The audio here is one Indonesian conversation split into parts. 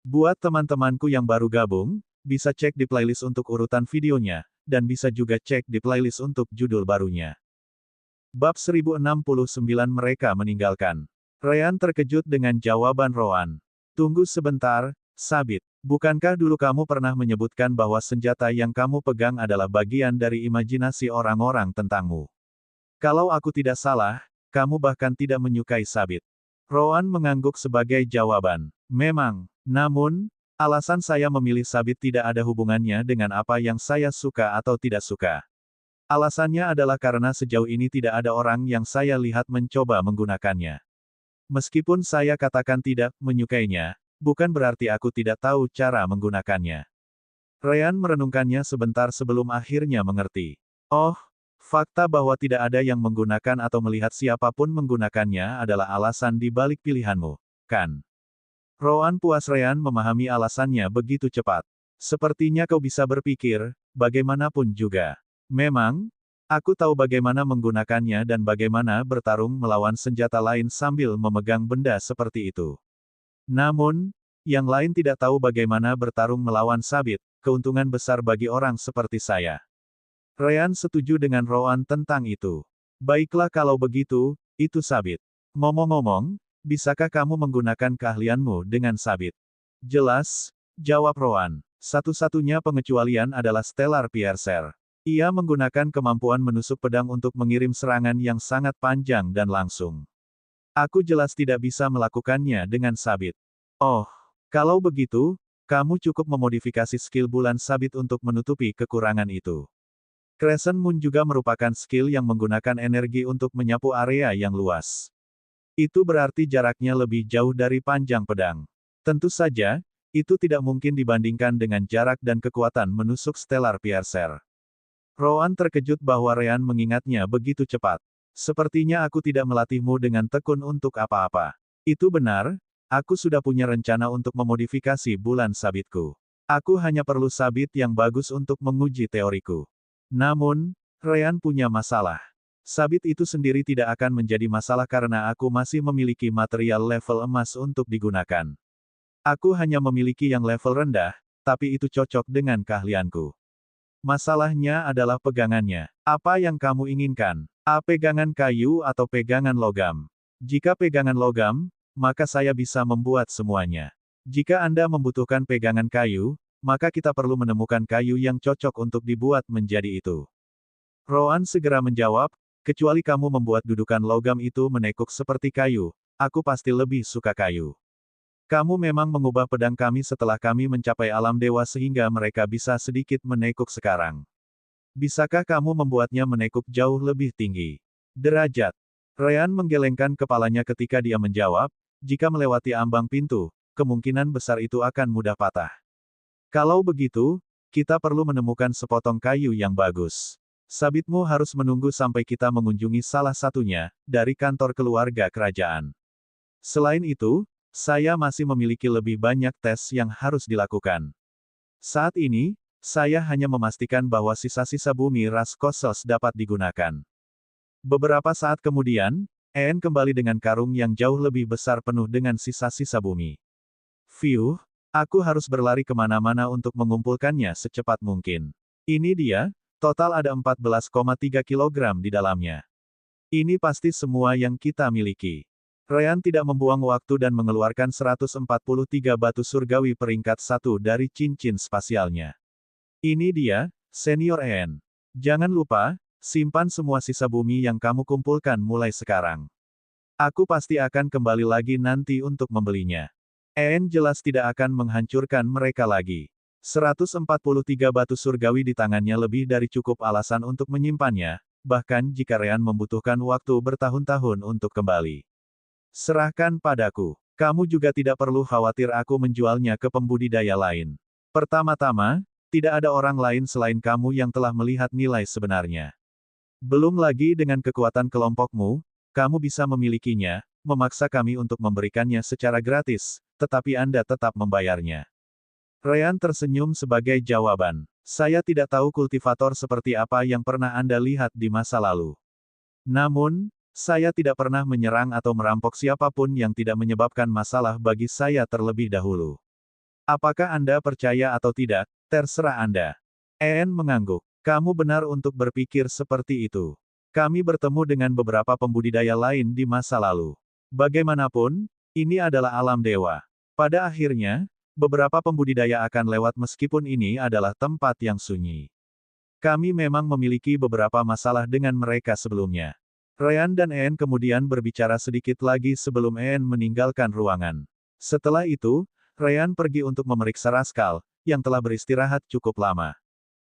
Buat teman-temanku yang baru gabung, bisa cek di playlist untuk urutan videonya, dan bisa juga cek di playlist untuk judul barunya. Bab 1069 mereka meninggalkan. Ryan terkejut dengan jawaban Rowan. Tunggu sebentar, Sabit. Bukankah dulu kamu pernah menyebutkan bahwa senjata yang kamu pegang adalah bagian dari imajinasi orang-orang tentangmu? Kalau aku tidak salah, kamu bahkan tidak menyukai Sabit. Rowan mengangguk sebagai jawaban. Memang, namun, alasan saya memilih Sabit tidak ada hubungannya dengan apa yang saya suka atau tidak suka. Alasannya adalah karena sejauh ini tidak ada orang yang saya lihat mencoba menggunakannya. Meskipun saya katakan tidak menyukainya, bukan berarti aku tidak tahu cara menggunakannya. Ryan merenungkannya sebentar sebelum akhirnya mengerti. Oh, fakta bahwa tidak ada yang menggunakan atau melihat siapapun menggunakannya adalah alasan di balik pilihanmu, kan? Rowan puas Ryan memahami alasannya begitu cepat. Sepertinya kau bisa berpikir, bagaimanapun juga. Memang, aku tahu bagaimana menggunakannya dan bagaimana bertarung melawan senjata lain sambil memegang benda seperti itu. Namun, yang lain tidak tahu bagaimana bertarung melawan Sabit, keuntungan besar bagi orang seperti saya. Ryan setuju dengan Rowan tentang itu. Baiklah kalau begitu, itu Sabit. Ngomong-ngomong, bisakah kamu menggunakan keahlianmu dengan Sabit? Jelas, jawab Rowan. Satu-satunya pengecualian adalah Stellar Piercer. Ia menggunakan kemampuan menusuk pedang untuk mengirim serangan yang sangat panjang dan langsung. Aku jelas tidak bisa melakukannya dengan Sabit. Oh, kalau begitu, kamu cukup memodifikasi skill bulan Sabit untuk menutupi kekurangan itu. Crescent Moon juga merupakan skill yang menggunakan energi untuk menyapu area yang luas. Itu berarti jaraknya lebih jauh dari panjang pedang. Tentu saja, itu tidak mungkin dibandingkan dengan jarak dan kekuatan menusuk Stellar Piercer. Rowan terkejut bahwa Ryan mengingatnya begitu cepat. Sepertinya aku tidak melatihmu dengan tekun untuk apa-apa. Itu benar, aku sudah punya rencana untuk memodifikasi bulan sabitku. Aku hanya perlu sabit yang bagus untuk menguji teoriku. Namun, Ryan punya masalah. Sabit itu sendiri tidak akan menjadi masalah karena aku masih memiliki material level emas untuk digunakan. Aku hanya memiliki yang level rendah, tapi itu cocok dengan keahlianku. Masalahnya adalah pegangannya. Apa yang kamu inginkan? Pegangan kayu atau pegangan logam? Jika pegangan logam, maka saya bisa membuat semuanya. Jika Anda membutuhkan pegangan kayu, maka kita perlu menemukan kayu yang cocok untuk dibuat menjadi itu. Rowan segera menjawab, kecuali kamu membuat dudukan logam itu menekuk seperti kayu, aku pasti lebih suka kayu. Kamu memang mengubah pedang kami setelah kami mencapai alam dewa sehingga mereka bisa sedikit menekuk sekarang. Bisakah kamu membuatnya menekuk jauh lebih tinggi? Derajat. Ryan menggelengkan kepalanya ketika dia menjawab, jika melewati ambang pintu, kemungkinan besar itu akan mudah patah. Kalau begitu, kita perlu menemukan sepotong kayu yang bagus. Sabitmu harus menunggu sampai kita mengunjungi salah satunya, dari kantor keluarga kerajaan. Selain itu, saya masih memiliki lebih banyak tes yang harus dilakukan. Saat ini, saya hanya memastikan bahwa sisa-sisa bumi ras Kossos dapat digunakan. Beberapa saat kemudian, En kembali dengan karung yang jauh lebih besar penuh dengan sisa-sisa bumi. Fiuh, aku harus berlari kemana-mana untuk mengumpulkannya secepat mungkin. Ini dia. Total ada 14,3 kg di dalamnya. Ini pasti semua yang kita miliki. Ryan tidak membuang waktu dan mengeluarkan 143 batu surgawi peringkat 1 dari cincin spasialnya. Ini dia, Senior En. Jangan lupa, simpan semua sisa bumi yang kamu kumpulkan mulai sekarang. Aku pasti akan kembali lagi nanti untuk membelinya. En jelas tidak akan menghancurkan mereka lagi. 143 batu surgawi di tangannya lebih dari cukup alasan untuk menyimpannya, bahkan jika Ryan membutuhkan waktu bertahun-tahun untuk kembali. Serahkan padaku. Kamu juga tidak perlu khawatir aku menjualnya ke pembudidaya lain. Pertama-tama, tidak ada orang lain selain kamu yang telah melihat nilai sebenarnya. Belum lagi dengan kekuatan kelompokmu, kamu bisa memilikinya, memaksa kami untuk memberikannya secara gratis, tetapi Anda tetap membayarnya. Ryan tersenyum sebagai jawaban. Saya tidak tahu kultivator seperti apa yang pernah Anda lihat di masa lalu. Namun, saya tidak pernah menyerang atau merampok siapapun yang tidak menyebabkan masalah bagi saya terlebih dahulu. Apakah Anda percaya atau tidak, terserah Anda. En mengangguk. Kamu benar untuk berpikir seperti itu. Kami bertemu dengan beberapa pembudidaya lain di masa lalu. Bagaimanapun, ini adalah alam dewa. Pada akhirnya, beberapa pembudidaya akan lewat meskipun ini adalah tempat yang sunyi. Kami memang memiliki beberapa masalah dengan mereka sebelumnya. Ryan dan En kemudian berbicara sedikit lagi sebelum En meninggalkan ruangan. Setelah itu, Ryan pergi untuk memeriksa Rascal, yang telah beristirahat cukup lama.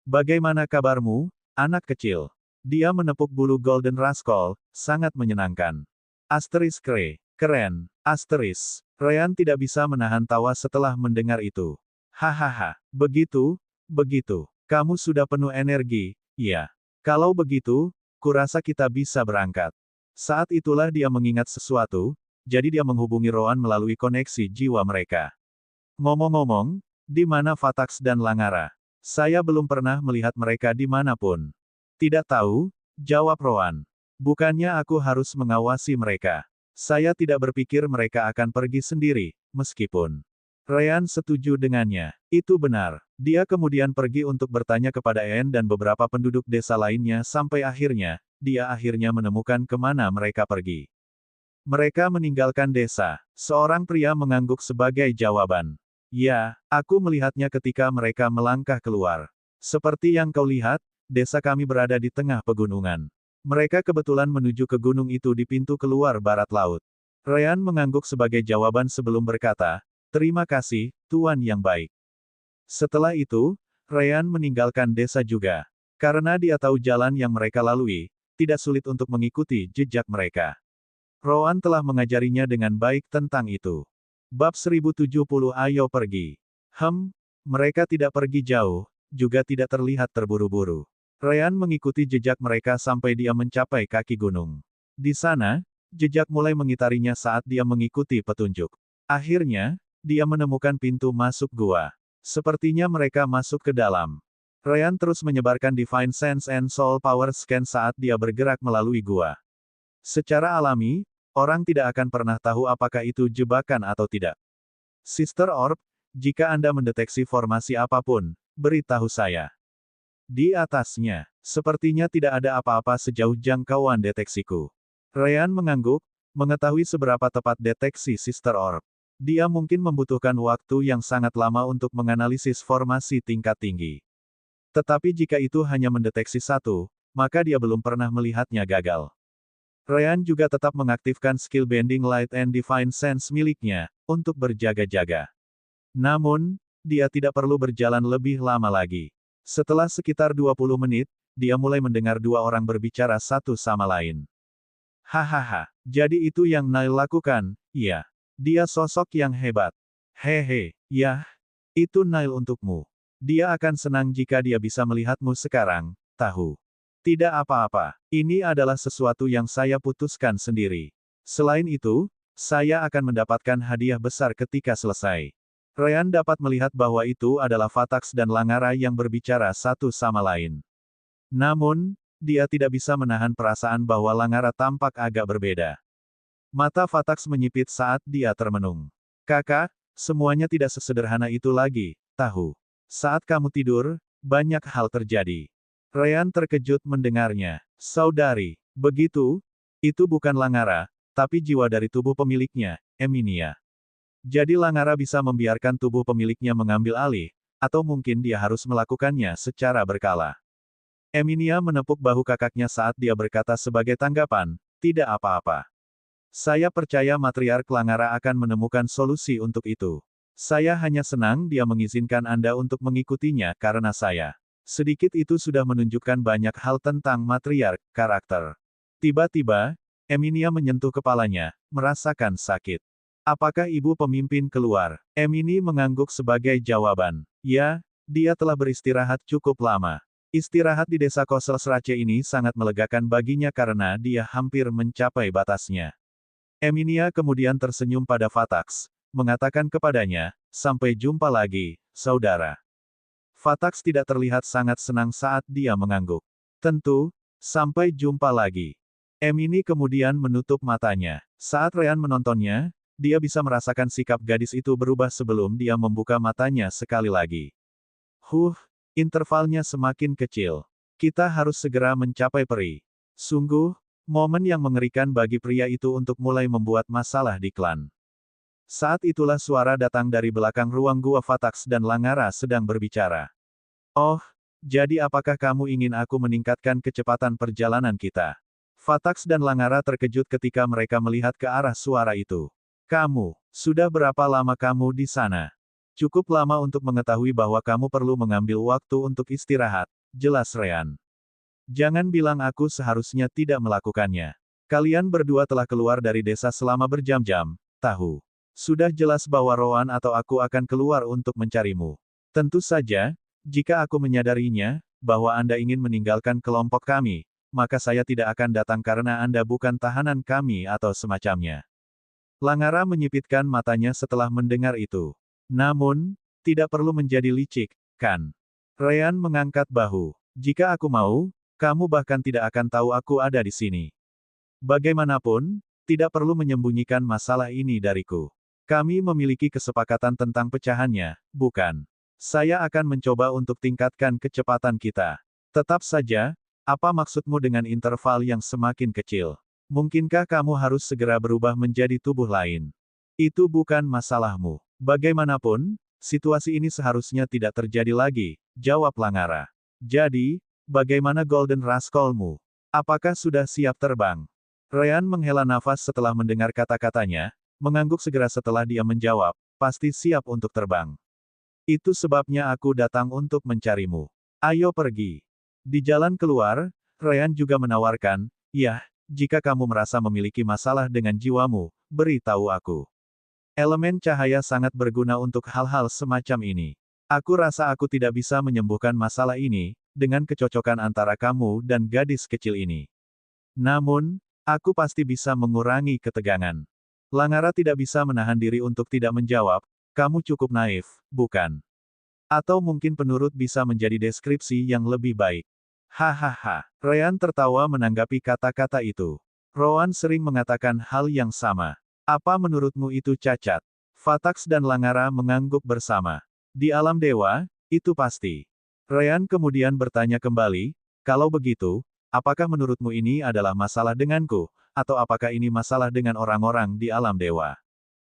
Bagaimana kabarmu, anak kecil? Dia menepuk bulu Golden Rascal, sangat menyenangkan. Asterisk keren. Asterisk. Ryan tidak bisa menahan tawa setelah mendengar itu. Hahaha, begitu. Kamu sudah penuh energi, iya. Kalau begitu, kurasa kita bisa berangkat. Saat itulah dia mengingat sesuatu, jadi dia menghubungi Roan melalui koneksi jiwa mereka. Ngomong-ngomong, di mana Fatax dan Langara? Saya belum pernah melihat mereka dimanapun. Tidak tahu, jawab Roan. Bukannya aku harus mengawasi mereka. Saya tidak berpikir mereka akan pergi sendiri, meskipun. Ryan setuju dengannya. Itu benar. Dia kemudian pergi untuk bertanya kepada En dan beberapa penduduk desa lainnya sampai akhirnya, dia akhirnya menemukan kemana mereka pergi. Mereka meninggalkan desa. Seorang pria mengangguk sebagai jawaban. Ya, aku melihatnya ketika mereka melangkah keluar. Seperti yang kau lihat, desa kami berada di tengah pegunungan. Mereka kebetulan menuju ke gunung itu di pintu keluar barat laut. Ryan mengangguk sebagai jawaban sebelum berkata, terima kasih, Tuan yang baik. Setelah itu, Ryan meninggalkan desa juga. Karena dia tahu jalan yang mereka lalui, tidak sulit untuk mengikuti jejak mereka. Roan telah mengajarinya dengan baik tentang itu. Bab 1070 Ayo pergi. Mereka tidak pergi jauh, juga tidak terlihat terburu-buru. Ryan mengikuti jejak mereka sampai dia mencapai kaki gunung. Di sana, jejak mulai mengitarinya saat dia mengikuti petunjuk. Akhirnya, dia menemukan pintu masuk gua. Sepertinya mereka masuk ke dalam. Ryan terus menyebarkan Divine Sense and Soul Power Scan saat dia bergerak melalui gua. Secara alami, orang tidak akan pernah tahu apakah itu jebakan atau tidak. Sister Orb, jika Anda mendeteksi formasi apapun, beritahu saya. Di atasnya, sepertinya tidak ada apa-apa sejauh jangkauan deteksiku. Ryan mengangguk, mengetahui seberapa tepat deteksi Sister Orb. Dia mungkin membutuhkan waktu yang sangat lama untuk menganalisis formasi tingkat tinggi. Tetapi jika itu hanya mendeteksi satu, maka dia belum pernah melihatnya gagal. Ryan juga tetap mengaktifkan skill Bending Light and Divine Sense miliknya, untuk berjaga-jaga. Namun, dia tidak perlu berjalan lebih lama lagi. Setelah sekitar 20 menit, dia mulai mendengar dua orang berbicara satu sama lain. Hahaha, jadi itu yang Nile lakukan, iya. Dia sosok yang hebat. Hehe, yah. Itu Nile untukmu. Dia akan senang jika dia bisa melihatmu sekarang, tahu. Tidak apa-apa, ini adalah sesuatu yang saya putuskan sendiri. Selain itu, saya akan mendapatkan hadiah besar ketika selesai. Ryan dapat melihat bahwa itu adalah Fatax dan Langara yang berbicara satu sama lain. Namun, dia tidak bisa menahan perasaan bahwa Langara tampak agak berbeda. Mata Fatax menyipit saat dia termenung. Kakak, semuanya tidak sesederhana itu lagi, tahu. Saat kamu tidur, banyak hal terjadi. Ryan terkejut mendengarnya. Saudari, begitu? Itu bukan Langara, tapi jiwa dari tubuh pemiliknya, Eminia. Jadi Langara bisa membiarkan tubuh pemiliknya mengambil alih, atau mungkin dia harus melakukannya secara berkala. Eminia menepuk bahu kakaknya saat dia berkata sebagai tanggapan, tidak apa-apa. Saya percaya matriark Langara akan menemukan solusi untuk itu. Saya hanya senang dia mengizinkan Anda untuk mengikutinya karena saya. Sedikit itu sudah menunjukkan banyak hal tentang matriark, karakter. Tiba-tiba, Eminia menyentuh kepalanya, merasakan sakit. Apakah ibu pemimpin keluar? Emini mengangguk sebagai jawaban. Ya, dia telah beristirahat cukup lama. Istirahat di desa Kosel Srace ini sangat melegakan baginya karena dia hampir mencapai batasnya. Eminia kemudian tersenyum pada Fatax, mengatakan kepadanya, sampai jumpa lagi, saudara. Fatax tidak terlihat sangat senang saat dia mengangguk. Tentu, sampai jumpa lagi. Emini kemudian menutup matanya. Saat Ryan menontonnya, dia bisa merasakan sikap gadis itu berubah sebelum dia membuka matanya sekali lagi. Intervalnya semakin kecil. Kita harus segera mencapai peri. Sungguh, momen yang mengerikan bagi pria itu untuk mulai membuat masalah di klan. Saat itulah suara datang dari belakang ruang gua Fatax dan Langara sedang berbicara. Oh, jadi apakah kamu ingin aku meningkatkan kecepatan perjalanan kita? Fatax dan Langara terkejut ketika mereka melihat ke arah suara itu. Kamu, sudah berapa lama kamu di sana? Cukup lama untuk mengetahui bahwa kamu perlu mengambil waktu untuk istirahat, jelas Ryan. Jangan bilang aku seharusnya tidak melakukannya. Kalian berdua telah keluar dari desa selama berjam-jam, tahu. Sudah jelas bahwa Rowan atau aku akan keluar untuk mencarimu. Tentu saja, jika aku menyadarinya, bahwa Anda ingin meninggalkan kelompok kami, maka saya tidak akan datang karena Anda bukan tahanan kami atau semacamnya. Langara menyipitkan matanya setelah mendengar itu. Namun, tidak perlu menjadi licik, kan? Ryan mengangkat bahu. Jika aku mau, kamu bahkan tidak akan tahu aku ada di sini. Bagaimanapun, tidak perlu menyembunyikan masalah ini dariku. Kami memiliki kesepakatan tentang pecahannya, bukan? Saya akan mencoba untuk tingkatkan kecepatan kita. Tetap saja, apa maksudmu dengan interval yang semakin kecil? Mungkinkah kamu harus segera berubah menjadi tubuh lain? Itu bukan masalahmu. Bagaimanapun, situasi ini seharusnya tidak terjadi lagi, jawab Langara. Jadi, bagaimana Golden Rascalmu? Apakah sudah siap terbang? Ryan menghela nafas setelah mendengar kata-katanya, mengangguk segera setelah dia menjawab, pasti siap untuk terbang. Itu sebabnya aku datang untuk mencarimu. Ayo pergi. Di jalan keluar, Ryan juga menawarkan, ya, jika kamu merasa memiliki masalah dengan jiwamu, beritahu aku. Elemen cahaya sangat berguna untuk hal-hal semacam ini. Aku rasa aku tidak bisa menyembuhkan masalah ini, dengan kecocokan antara kamu dan gadis kecil ini. Namun, aku pasti bisa mengurangi ketegangan. Langara tidak bisa menahan diri untuk tidak menjawab, kamu cukup naif, bukan? Atau mungkin penurut bisa menjadi deskripsi yang lebih baik. Hahaha. Ryan tertawa menanggapi kata-kata itu. Rowan sering mengatakan hal yang sama. Apa menurutmu itu cacat? Fatax dan Langara mengangguk bersama. Di alam dewa, itu pasti. Ryan kemudian bertanya kembali, kalau begitu, apakah menurutmu ini adalah masalah denganku, atau apakah ini masalah dengan orang-orang di alam dewa?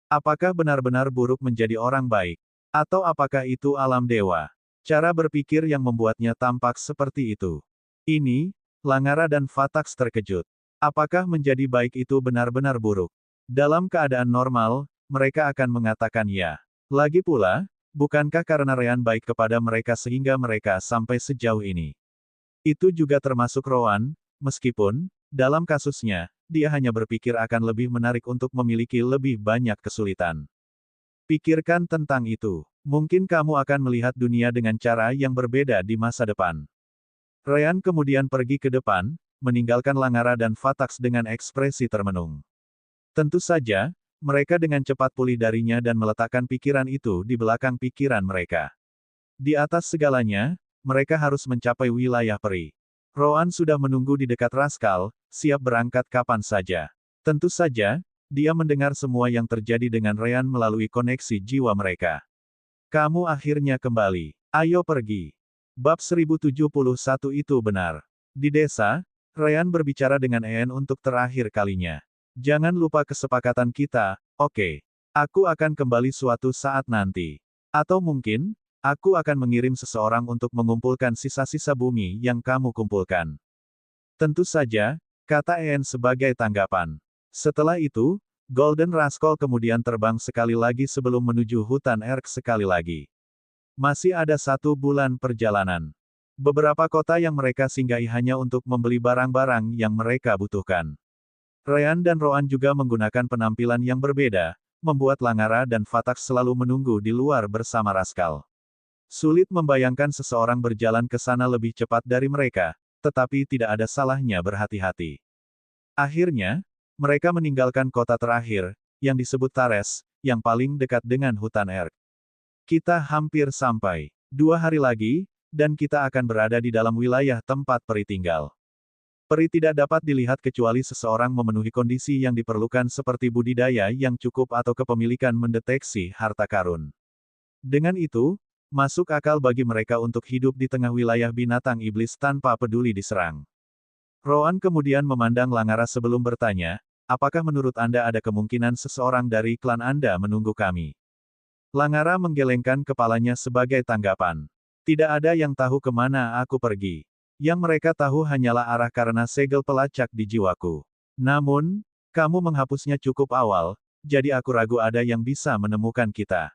Apakah benar-benar buruk menjadi orang baik? Atau apakah itu alam dewa? Cara berpikir yang membuatnya tampak seperti itu. Ini, Langara dan Fatax terkejut. Apakah menjadi baik itu benar-benar buruk? Dalam keadaan normal, mereka akan mengatakan ya. Lagi pula, bukankah karena Ryan baik kepada mereka sehingga mereka sampai sejauh ini? Itu juga termasuk Rowan, meskipun, dalam kasusnya, dia hanya berpikir akan lebih menarik untuk memiliki lebih banyak kesulitan. Pikirkan tentang itu. Mungkin kamu akan melihat dunia dengan cara yang berbeda di masa depan. Ryan kemudian pergi ke depan, meninggalkan Langara dan Fatax dengan ekspresi termenung. Tentu saja, mereka dengan cepat pulih darinya dan meletakkan pikiran itu di belakang pikiran mereka. Di atas segalanya, mereka harus mencapai wilayah peri. Rowan sudah menunggu di dekat Rascal, siap berangkat kapan saja. Tentu saja, dia mendengar semua yang terjadi dengan Ryan melalui koneksi jiwa mereka. Kamu akhirnya kembali. Ayo pergi. Bab 1071 itu benar. Di desa, Ryan berbicara dengan Anne untuk terakhir kalinya. Jangan lupa kesepakatan kita, oke? Aku akan kembali suatu saat nanti. Atau mungkin, aku akan mengirim seseorang untuk mengumpulkan sisa-sisa bumi yang kamu kumpulkan. Tentu saja, kata Anne sebagai tanggapan. Setelah itu, Golden Rascal kemudian terbang sekali lagi sebelum menuju hutan Erk sekali lagi. Masih ada 1 bulan perjalanan. Beberapa kota yang mereka singgahi hanya untuk membeli barang-barang yang mereka butuhkan. Ryan dan Rowan juga menggunakan penampilan yang berbeda, membuat Langara dan Fatax selalu menunggu di luar bersama Rascal. Sulit membayangkan seseorang berjalan ke sana lebih cepat dari mereka, tetapi tidak ada salahnya berhati-hati. Akhirnya, mereka meninggalkan kota terakhir, yang disebut Tares, yang paling dekat dengan hutan Erk. Kita hampir sampai. 2 hari lagi, dan kita akan berada di dalam wilayah tempat peri tinggal. Peri tidak dapat dilihat kecuali seseorang memenuhi kondisi yang diperlukan seperti budidaya yang cukup atau kepemilikan mendeteksi harta karun. Dengan itu, masuk akal bagi mereka untuk hidup di tengah wilayah binatang iblis tanpa peduli diserang. Roan kemudian memandang Langara sebelum bertanya, apakah menurut Anda ada kemungkinan seseorang dari klan Anda menunggu kami? Langara menggelengkan kepalanya sebagai tanggapan. Tidak ada yang tahu kemana aku pergi. Yang mereka tahu hanyalah arah karena segel pelacak di jiwaku. Namun, kamu menghapusnya cukup awal, jadi aku ragu ada yang bisa menemukan kita.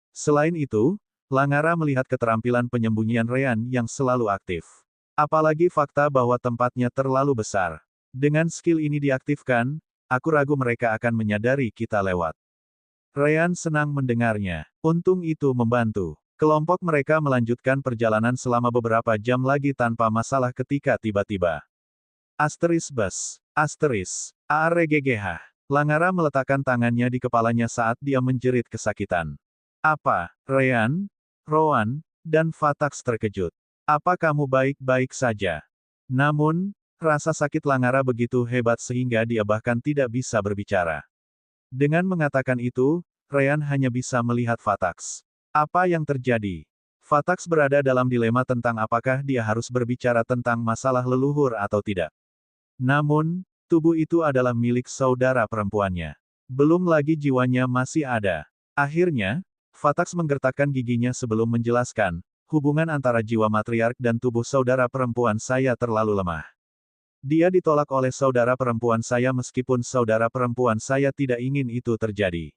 Selain itu, Langara melihat keterampilan penyembunyian Ryan yang selalu aktif. Apalagi fakta bahwa tempatnya terlalu besar. Dengan skill ini diaktifkan, aku ragu mereka akan menyadari kita lewat. Ryan senang mendengarnya. Untung itu membantu. Kelompok mereka melanjutkan perjalanan selama beberapa jam lagi tanpa masalah ketika tiba-tiba. Asteris bus. Asteris. ARGGH. Langara meletakkan tangannya di kepalanya saat dia menjerit kesakitan. Apa? Ryan, Rowan, dan Fatax terkejut. Apa kamu baik-baik saja? Namun, rasa sakit Langara begitu hebat sehingga dia bahkan tidak bisa berbicara. Dengan mengatakan itu, Ryan hanya bisa melihat Fatax. Apa yang terjadi? Fatax berada dalam dilema tentang apakah dia harus berbicara tentang masalah leluhur atau tidak. Namun, tubuh itu adalah milik saudara perempuannya. Belum lagi jiwanya masih ada. Akhirnya, Fatax menggertakkan giginya sebelum menjelaskan, hubungan antara jiwa matriark dan tubuh saudara perempuan saya terlalu lemah. Dia ditolak oleh saudara perempuan saya meskipun saudara perempuan saya tidak ingin itu terjadi.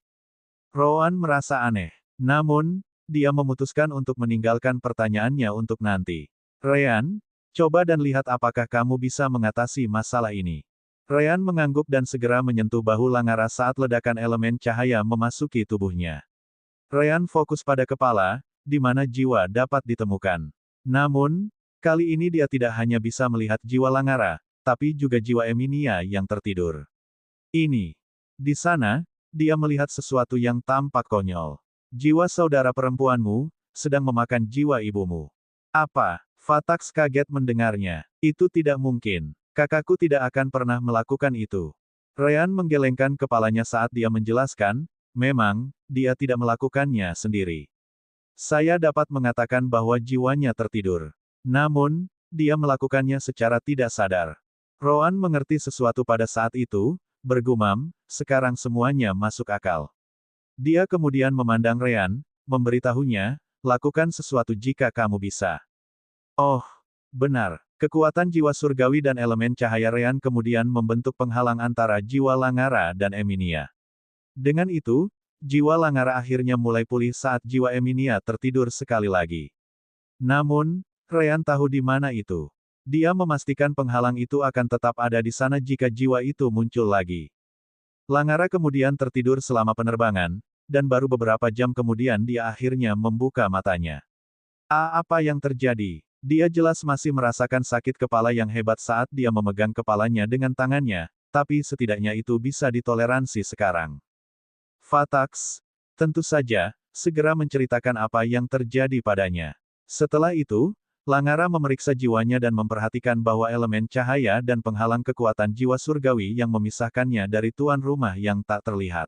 Rowan merasa aneh. Namun, dia memutuskan untuk meninggalkan pertanyaannya untuk nanti. Ryan, coba dan lihat apakah kamu bisa mengatasi masalah ini. Ryan mengangguk dan segera menyentuh bahu Langara saat ledakan elemen cahaya memasuki tubuhnya. Ryan fokus pada kepala, di mana jiwa dapat ditemukan. Namun, kali ini dia tidak hanya bisa melihat jiwa Langara, tapi juga jiwa Emilia yang tertidur. Ini. Di sana, dia melihat sesuatu yang tampak konyol. Jiwa saudara perempuanmu, sedang memakan jiwa ibumu. Apa? Fatax kaget mendengarnya. Itu tidak mungkin. Kakakku tidak akan pernah melakukan itu. Ryan menggelengkan kepalanya saat dia menjelaskan, memang, dia tidak melakukannya sendiri. Saya dapat mengatakan bahwa jiwanya tertidur. Namun, dia melakukannya secara tidak sadar. Rowan mengerti sesuatu pada saat itu, bergumam, sekarang semuanya masuk akal. Dia kemudian memandang Ryan, memberitahunya, lakukan sesuatu jika kamu bisa. Oh, benar. Kekuatan jiwa surgawi dan elemen cahaya Ryan kemudian membentuk penghalang antara jiwa Langara dan Emilia. Dengan itu, jiwa Langara akhirnya mulai pulih saat jiwa Emilia tertidur sekali lagi. Namun, Ryan tahu di mana itu. Dia memastikan penghalang itu akan tetap ada di sana jika jiwa itu muncul lagi. Langara kemudian tertidur selama penerbangan, dan baru beberapa jam kemudian dia akhirnya membuka matanya. Apa yang terjadi? Dia jelas masih merasakan sakit kepala yang hebat saat dia memegang kepalanya dengan tangannya, tapi setidaknya itu bisa ditoleransi sekarang. Fatax, tentu saja, segera menceritakan apa yang terjadi padanya. Setelah itu, Langara memeriksa jiwanya dan memperhatikan bahwa elemen cahaya dan penghalang kekuatan jiwa surgawi yang memisahkannya dari tuan rumah yang tak terlihat.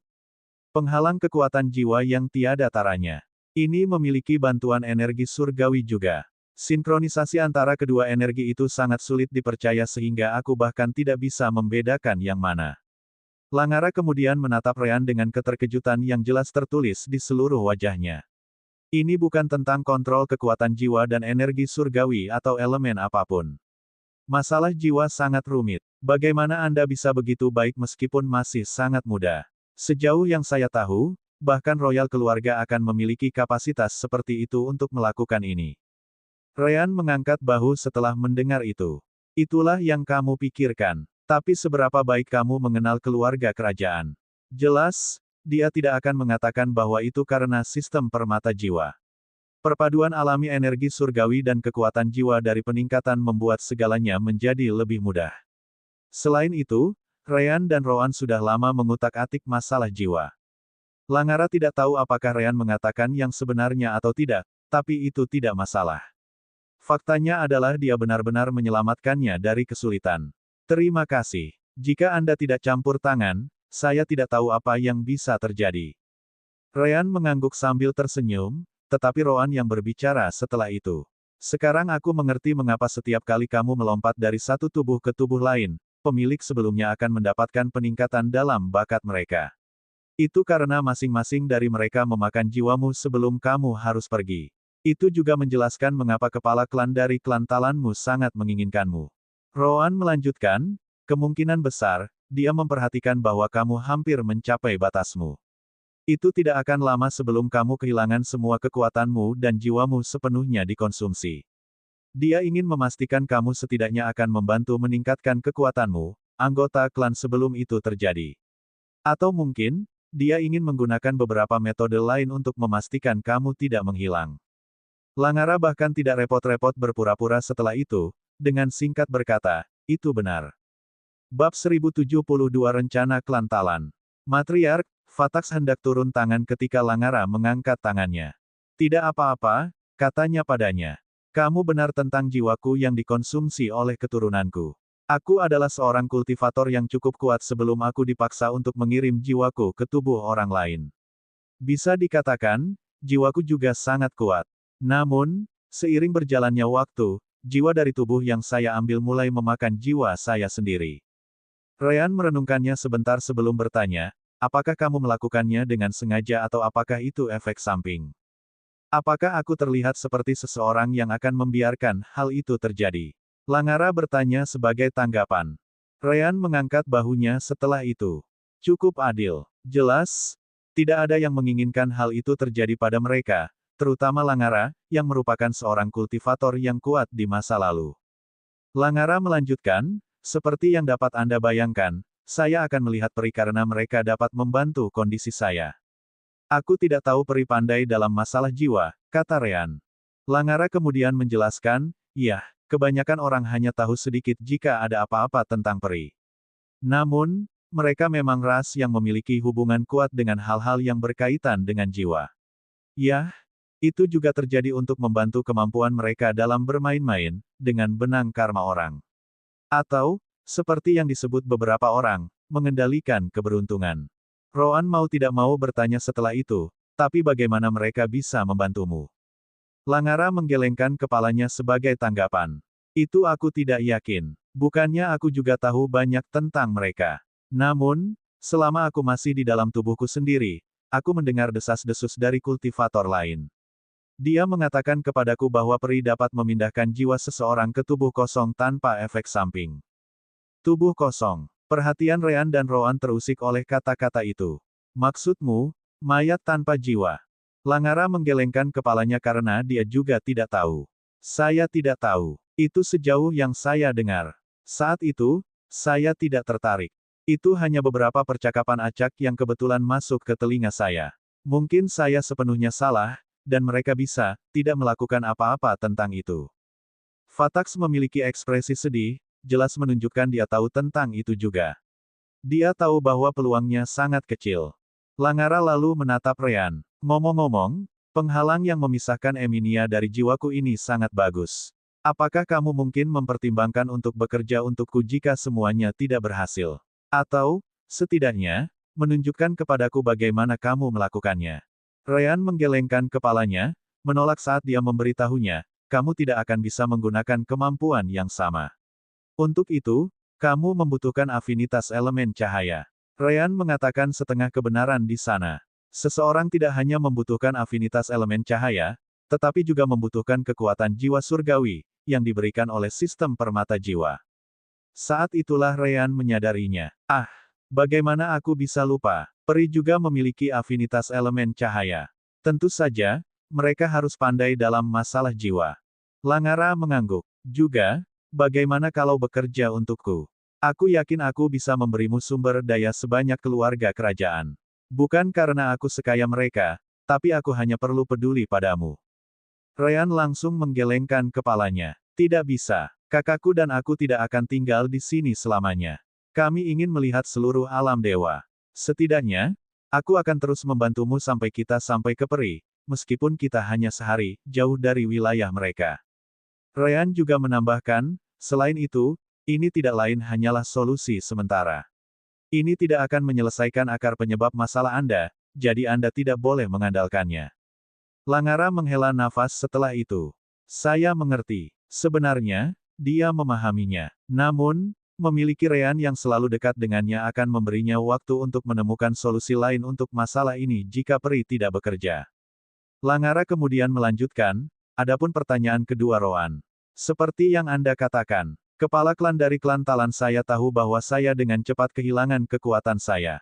Penghalang kekuatan jiwa yang tiada taranya. Ini memiliki bantuan energi surgawi juga. Sinkronisasi antara kedua energi itu sangat sulit dipercaya sehingga aku bahkan tidak bisa membedakan yang mana. Langara kemudian menatap Ryan dengan keterkejutan yang jelas tertulis di seluruh wajahnya. Ini bukan tentang kontrol kekuatan jiwa dan energi surgawi atau elemen apapun. Masalah jiwa sangat rumit. Bagaimana Anda bisa begitu baik meskipun masih sangat muda? Sejauh yang saya tahu, bahkan royal keluarga akan memiliki kapasitas seperti itu untuk melakukan ini. Ryan mengangkat bahu setelah mendengar itu. Itulah yang kamu pikirkan. Tapi seberapa baik kamu mengenal keluarga kerajaan? Jelas, dia tidak akan mengatakan bahwa itu karena sistem permata jiwa. Perpaduan alami energi surgawi dan kekuatan jiwa dari peningkatan membuat segalanya menjadi lebih mudah. Selain itu, Ryan dan Rowan sudah lama mengutak-atik masalah jiwa. Langara tidak tahu apakah Ryan mengatakan yang sebenarnya atau tidak, tapi itu tidak masalah. Faktanya adalah dia benar-benar menyelamatkannya dari kesulitan. Terima kasih. Jika Anda tidak campur tangan, saya tidak tahu apa yang bisa terjadi. Ryan mengangguk sambil tersenyum, tetapi Roan yang berbicara setelah itu. Sekarang aku mengerti mengapa setiap kali kamu melompat dari satu tubuh ke tubuh lain, pemilik sebelumnya akan mendapatkan peningkatan dalam bakat mereka. Itu karena masing-masing dari mereka memakan jiwamu sebelum kamu harus pergi. Itu juga menjelaskan mengapa kepala klan dari klan Talanmu sangat menginginkanmu. Roan melanjutkan, kemungkinan besar, dia memperhatikan bahwa kamu hampir mencapai batasmu. Itu tidak akan lama sebelum kamu kehilangan semua kekuatanmu dan jiwamu sepenuhnya dikonsumsi. Dia ingin memastikan kamu setidaknya akan membantu meningkatkan kekuatanmu, anggota klan sebelum itu terjadi. Atau mungkin, dia ingin menggunakan beberapa metode lain untuk memastikan kamu tidak menghilang. Langara bahkan tidak repot-repot berpura-pura setelah itu, dengan singkat berkata, itu benar. Bab 1072 Rencana Klan Talan. Matriark, Fatax hendak turun tangan ketika Langara mengangkat tangannya. Tidak apa-apa, katanya padanya. Kamu benar tentang jiwaku yang dikonsumsi oleh keturunanku. Aku adalah seorang kultivator yang cukup kuat sebelum aku dipaksa untuk mengirim jiwaku ke tubuh orang lain. Bisa dikatakan, jiwaku juga sangat kuat. Namun, seiring berjalannya waktu, jiwa dari tubuh yang saya ambil mulai memakan jiwa saya sendiri. Ryan merenungkannya sebentar sebelum bertanya, apakah kamu melakukannya dengan sengaja atau apakah itu efek samping? Apakah aku terlihat seperti seseorang yang akan membiarkan hal itu terjadi? Langara bertanya sebagai tanggapan. Ryan mengangkat bahunya setelah itu. Cukup adil. Jelas, tidak ada yang menginginkan hal itu terjadi pada mereka, terutama Langara, yang merupakan seorang kultivator yang kuat di masa lalu. Langara melanjutkan, seperti yang dapat Anda bayangkan, saya akan melihat peri karena mereka dapat membantu kondisi saya. Aku tidak tahu peri pandai dalam masalah jiwa, kata Ryan. Langara kemudian menjelaskan, iya, kebanyakan orang hanya tahu sedikit jika ada apa-apa tentang peri. Namun, mereka memang ras yang memiliki hubungan kuat dengan hal-hal yang berkaitan dengan jiwa. Ya, itu juga terjadi untuk membantu kemampuan mereka dalam bermain-main, dengan benang karma orang. Atau, seperti yang disebut beberapa orang, mengendalikan keberuntungan. Roan mau tidak mau bertanya setelah itu, tapi bagaimana mereka bisa membantumu? Langara menggelengkan kepalanya sebagai tanggapan. Itu aku tidak yakin. Bukannya aku juga tahu banyak tentang mereka. Namun, selama aku masih di dalam tubuhku sendiri, aku mendengar desas-desus dari kultivator lain. Dia mengatakan kepadaku bahwa peri dapat memindahkan jiwa seseorang ke tubuh kosong tanpa efek samping. Tubuh kosong. Perhatian Ryan dan Roan terusik oleh kata-kata itu. Maksudmu, mayat tanpa jiwa? Langara menggelengkan kepalanya karena dia juga tidak tahu. Saya tidak tahu. Itu sejauh yang saya dengar. Saat itu, saya tidak tertarik. Itu hanya beberapa percakapan acak yang kebetulan masuk ke telinga saya. Mungkin saya sepenuhnya salah, dan mereka bisa tidak melakukan apa-apa tentang itu. Fatax memiliki ekspresi sedih, jelas menunjukkan dia tahu tentang itu juga. Dia tahu bahwa peluangnya sangat kecil. Langara lalu menatap Ryan. Ngomong-ngomong, penghalang yang memisahkan Emilia dari jiwaku ini sangat bagus. Apakah kamu mungkin mempertimbangkan untuk bekerja untukku jika semuanya tidak berhasil? Atau, setidaknya, menunjukkan kepadaku bagaimana kamu melakukannya. Ryan menggelengkan kepalanya, menolak saat dia memberitahunya, kamu tidak akan bisa menggunakan kemampuan yang sama. Untuk itu, kamu membutuhkan afinitas elemen cahaya. Ryan mengatakan setengah kebenaran di sana. Seseorang tidak hanya membutuhkan afinitas elemen cahaya, tetapi juga membutuhkan kekuatan jiwa surgawi, yang diberikan oleh sistem permata jiwa. Saat itulah Ryan menyadarinya. Ah, bagaimana aku bisa lupa? Peri juga memiliki afinitas elemen cahaya. Tentu saja, mereka harus pandai dalam masalah jiwa. Langara mengangguk. Juga, bagaimana kalau bekerja untukku? Aku yakin aku bisa memberimu sumber daya sebanyak keluarga kerajaan. Bukan karena aku sekaya mereka, tapi aku hanya perlu peduli padamu. Ryan langsung menggelengkan kepalanya. Tidak bisa. Kakakku dan aku tidak akan tinggal di sini selamanya. Kami ingin melihat seluruh alam dewa. Setidaknya, aku akan terus membantumu sampai kita sampai ke peri, meskipun kita hanya sehari, jauh dari wilayah mereka. Ryan juga menambahkan, selain itu, Ini tidak lain hanyalah solusi sementara. Ini tidak akan menyelesaikan akar penyebab masalah Anda, jadi Anda tidak boleh mengandalkannya. Langara menghela nafas setelah itu. Saya mengerti. Sebenarnya, dia memahaminya. Namun, memiliki Ryan yang selalu dekat dengannya akan memberinya waktu untuk menemukan solusi lain untuk masalah ini jika peri tidak bekerja. Langara kemudian melanjutkan, adapun pertanyaan kedua Roan. Seperti yang Anda katakan, kepala klan dari klan Talan saya tahu bahwa saya dengan cepat kehilangan kekuatan saya.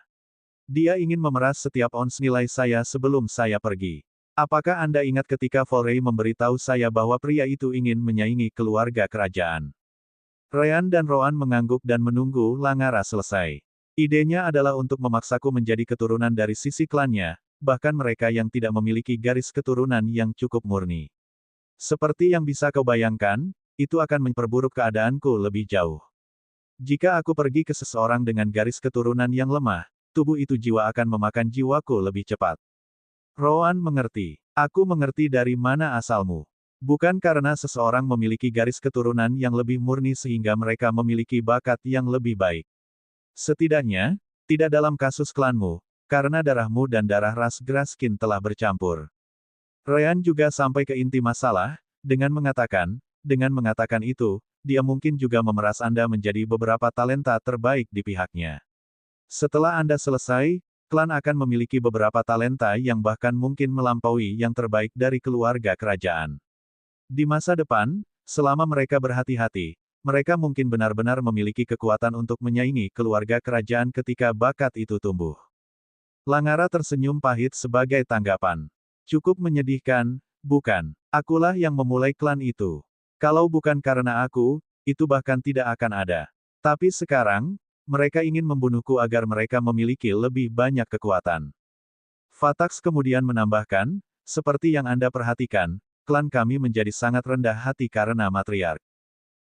Dia ingin memeras setiap ons nilai saya sebelum saya pergi. Apakah Anda ingat ketika Volrey memberitahu saya bahwa pria itu ingin menyaingi keluarga kerajaan? Ryan dan Roan mengangguk dan menunggu Langara selesai. Idenya adalah untuk memaksaku menjadi keturunan dari sisi klannya, bahkan mereka yang tidak memiliki garis keturunan yang cukup murni. Seperti yang bisa kau bayangkan, itu akan memperburuk keadaanku lebih jauh. Jika aku pergi ke seseorang dengan garis keturunan yang lemah, tubuh itu jiwa akan memakan jiwaku lebih cepat. Roan mengerti. Aku mengerti dari mana asalmu. Bukan karena seseorang memiliki garis keturunan yang lebih murni sehingga mereka memiliki bakat yang lebih baik. Setidaknya, tidak dalam kasus klanmu, karena darahmu dan darah ras Graskin telah bercampur. Ryan juga sampai ke inti masalah, dengan mengatakan itu, dia mungkin juga memeras Anda menjadi beberapa talenta terbaik di pihaknya. Setelah Anda selesai, klan akan memiliki beberapa talenta yang bahkan mungkin melampaui yang terbaik dari keluarga kerajaan. Di masa depan, selama mereka berhati-hati, mereka mungkin benar-benar memiliki kekuatan untuk menyaingi keluarga kerajaan ketika bakat itu tumbuh. Langara tersenyum pahit sebagai tanggapan. Cukup menyedihkan, bukan? Akulah yang memulai klan itu. Kalau bukan karena aku, itu bahkan tidak akan ada. Tapi sekarang, mereka ingin membunuhku agar mereka memiliki lebih banyak kekuatan. Fatax kemudian menambahkan, seperti yang Anda perhatikan, klan kami menjadi sangat rendah hati karena matriark.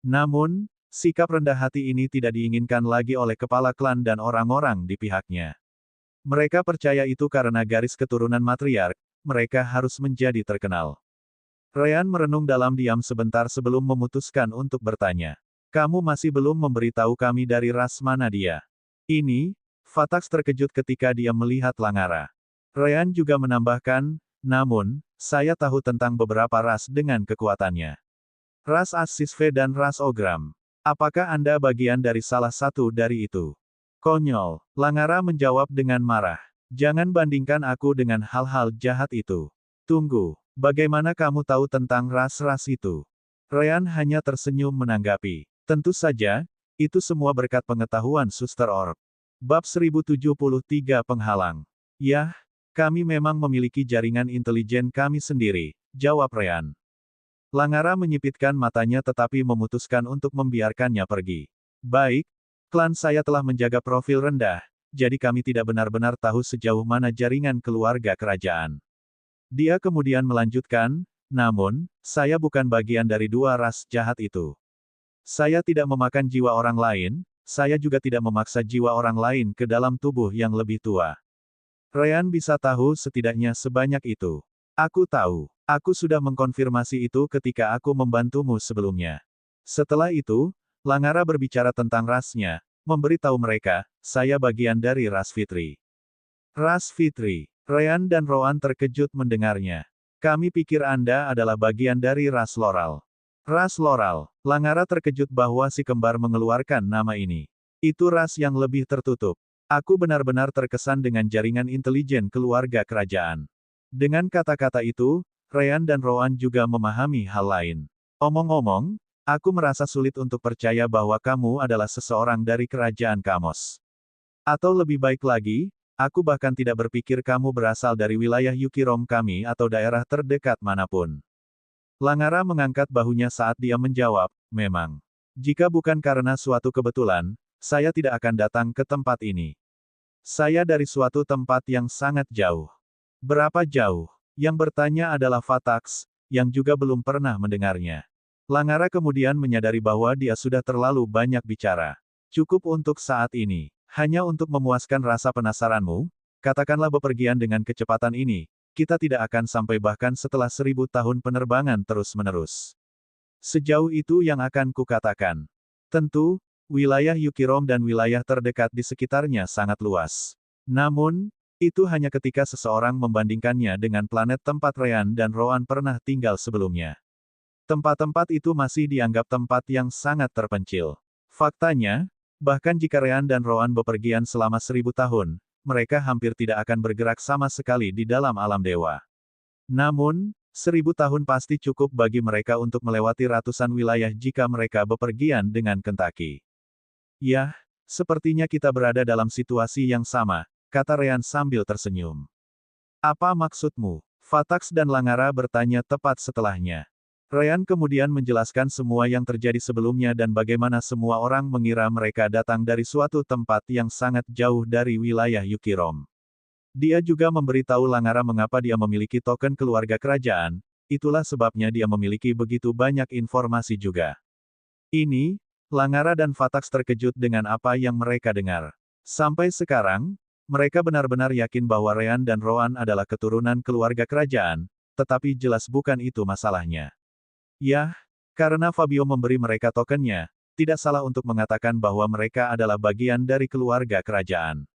Namun, sikap rendah hati ini tidak diinginkan lagi oleh kepala klan dan orang-orang di pihaknya. Mereka percaya itu karena garis keturunan matriark, mereka harus menjadi terkenal. Ryan merenung dalam diam sebentar sebelum memutuskan untuk bertanya. Kamu masih belum memberitahu kami dari ras mana dia. Ini, Fatax terkejut ketika dia melihat Langara. Ryan juga menambahkan, namun, saya tahu tentang beberapa ras dengan kekuatannya. Ras Asisve dan ras Ogram. Apakah Anda bagian dari salah satu dari itu? Konyol, Langara menjawab dengan marah. Jangan bandingkan aku dengan hal-hal jahat itu. Tunggu, bagaimana kamu tahu tentang ras-ras itu? Ryan hanya tersenyum menanggapi. Tentu saja, itu semua berkat pengetahuan Suster Orb. Bab 1073 Penghalang. Yah, kami memang memiliki jaringan intelijen kami sendiri, jawab Ryan. Langara menyipitkan matanya tetapi memutuskan untuk membiarkannya pergi. Baik, klan saya telah menjaga profil rendah, jadi kami tidak benar-benar tahu sejauh mana jaringan keluarga kerajaan. Dia kemudian melanjutkan, namun, saya bukan bagian dari dua ras jahat itu. Saya tidak memakan jiwa orang lain, saya juga tidak memaksa jiwa orang lain ke dalam tubuh yang lebih tua. Ryan bisa tahu setidaknya sebanyak itu. Aku tahu. Aku sudah mengkonfirmasi itu ketika aku membantumu sebelumnya. Setelah itu, Langara berbicara tentang rasnya, memberitahu mereka, saya bagian dari ras Fitri. Ras Fitri. Ryan dan Roan terkejut mendengarnya. Kami pikir Anda adalah bagian dari ras Loral. Ras Loral. Langara terkejut bahwa si kembar mengeluarkan nama ini. Itu ras yang lebih tertutup. Aku benar-benar terkesan dengan jaringan intelijen keluarga kerajaan. Dengan kata-kata itu, Ryan dan Roan juga memahami hal lain. Omong-omong, aku merasa sulit untuk percaya bahwa kamu adalah seseorang dari kerajaan Kamos. Atau lebih baik lagi, aku bahkan tidak berpikir kamu berasal dari wilayah Yukirom kami atau daerah terdekat manapun. Langara mengangkat bahunya saat dia menjawab, memang. Jika bukan karena suatu kebetulan, saya tidak akan datang ke tempat ini. Saya dari suatu tempat yang sangat jauh. Berapa jauh? Yang bertanya adalah Fatax, yang juga belum pernah mendengarnya. Langara kemudian menyadari bahwa dia sudah terlalu banyak bicara. Cukup untuk saat ini. Hanya untuk memuaskan rasa penasaranmu, katakanlah bepergian dengan kecepatan ini, kita tidak akan sampai bahkan setelah 1000 tahun penerbangan terus-menerus. Sejauh itu yang akan kukatakan. Tentu, wilayah Yukirom dan wilayah terdekat di sekitarnya sangat luas. Namun, itu hanya ketika seseorang membandingkannya dengan planet tempat Ryan dan Roan pernah tinggal sebelumnya. Tempat-tempat itu masih dianggap tempat yang sangat terpencil. Faktanya, bahkan jika Ryan dan Roan bepergian selama 1000 tahun, mereka hampir tidak akan bergerak sama sekali di dalam alam dewa. Namun, 1000 tahun pasti cukup bagi mereka untuk melewati ratusan wilayah jika mereka bepergian dengan Kentucky. Yah, sepertinya kita berada dalam situasi yang sama, kata Ryan sambil tersenyum. Apa maksudmu? Fatax dan Langara bertanya tepat setelahnya. Ryan kemudian menjelaskan semua yang terjadi sebelumnya dan bagaimana semua orang mengira mereka datang dari suatu tempat yang sangat jauh dari wilayah Yukirom. Dia juga memberitahu Langara mengapa dia memiliki token keluarga kerajaan, itulah sebabnya dia memiliki begitu banyak informasi juga. Ini, Langara dan Fatax terkejut dengan apa yang mereka dengar. Sampai sekarang, mereka benar-benar yakin bahwa Ryan dan Roan adalah keturunan keluarga kerajaan, tetapi jelas bukan itu masalahnya. Yah, karena Fabio memberi mereka tokennya, tidak salah untuk mengatakan bahwa mereka adalah bagian dari keluarga kerajaan.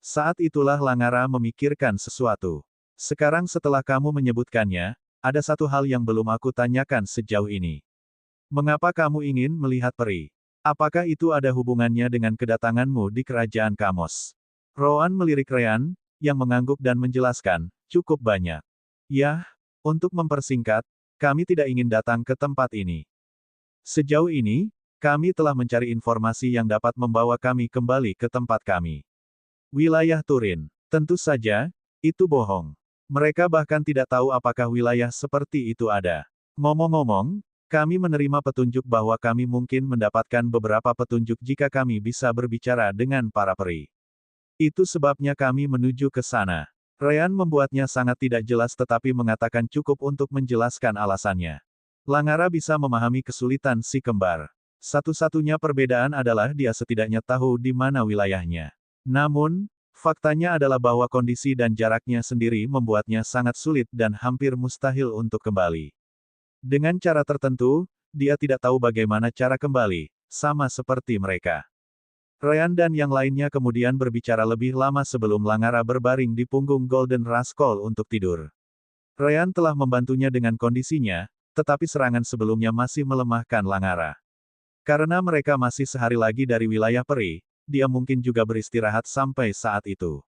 Saat itulah Langara memikirkan sesuatu. Sekarang setelah kamu menyebutkannya, ada satu hal yang belum aku tanyakan sejauh ini. Mengapa kamu ingin melihat peri? Apakah itu ada hubungannya dengan kedatanganmu di kerajaan Kamos? Roan melirik Ryan, yang mengangguk dan menjelaskan, cukup banyak. Yah, untuk mempersingkat, kami tidak ingin datang ke tempat ini. Sejauh ini, kami telah mencari informasi yang dapat membawa kami kembali ke tempat kami. Wilayah Turin. Tentu saja, itu bohong. Mereka bahkan tidak tahu apakah wilayah seperti itu ada. Ngomong-ngomong, kami menerima petunjuk bahwa kami mungkin mendapatkan beberapa petunjuk jika kami bisa berbicara dengan para peri. Itu sebabnya kami menuju ke sana. Ryan membuatnya sangat tidak jelas tetapi mengatakan cukup untuk menjelaskan alasannya. Langara bisa memahami kesulitan si kembar. Satu-satunya perbedaan adalah dia setidaknya tahu di mana wilayahnya. Namun, faktanya adalah bahwa kondisi dan jaraknya sendiri membuatnya sangat sulit dan hampir mustahil untuk kembali. Dengan cara tertentu, dia tidak tahu bagaimana cara kembali, sama seperti mereka. Ryan dan yang lainnya kemudian berbicara lebih lama sebelum Langara berbaring di punggung Golden Rascal untuk tidur. Ryan telah membantunya dengan kondisinya, tetapi serangan sebelumnya masih melemahkan Langara. Karena mereka masih sehari lagi dari wilayah peri, dia mungkin juga beristirahat sampai saat itu.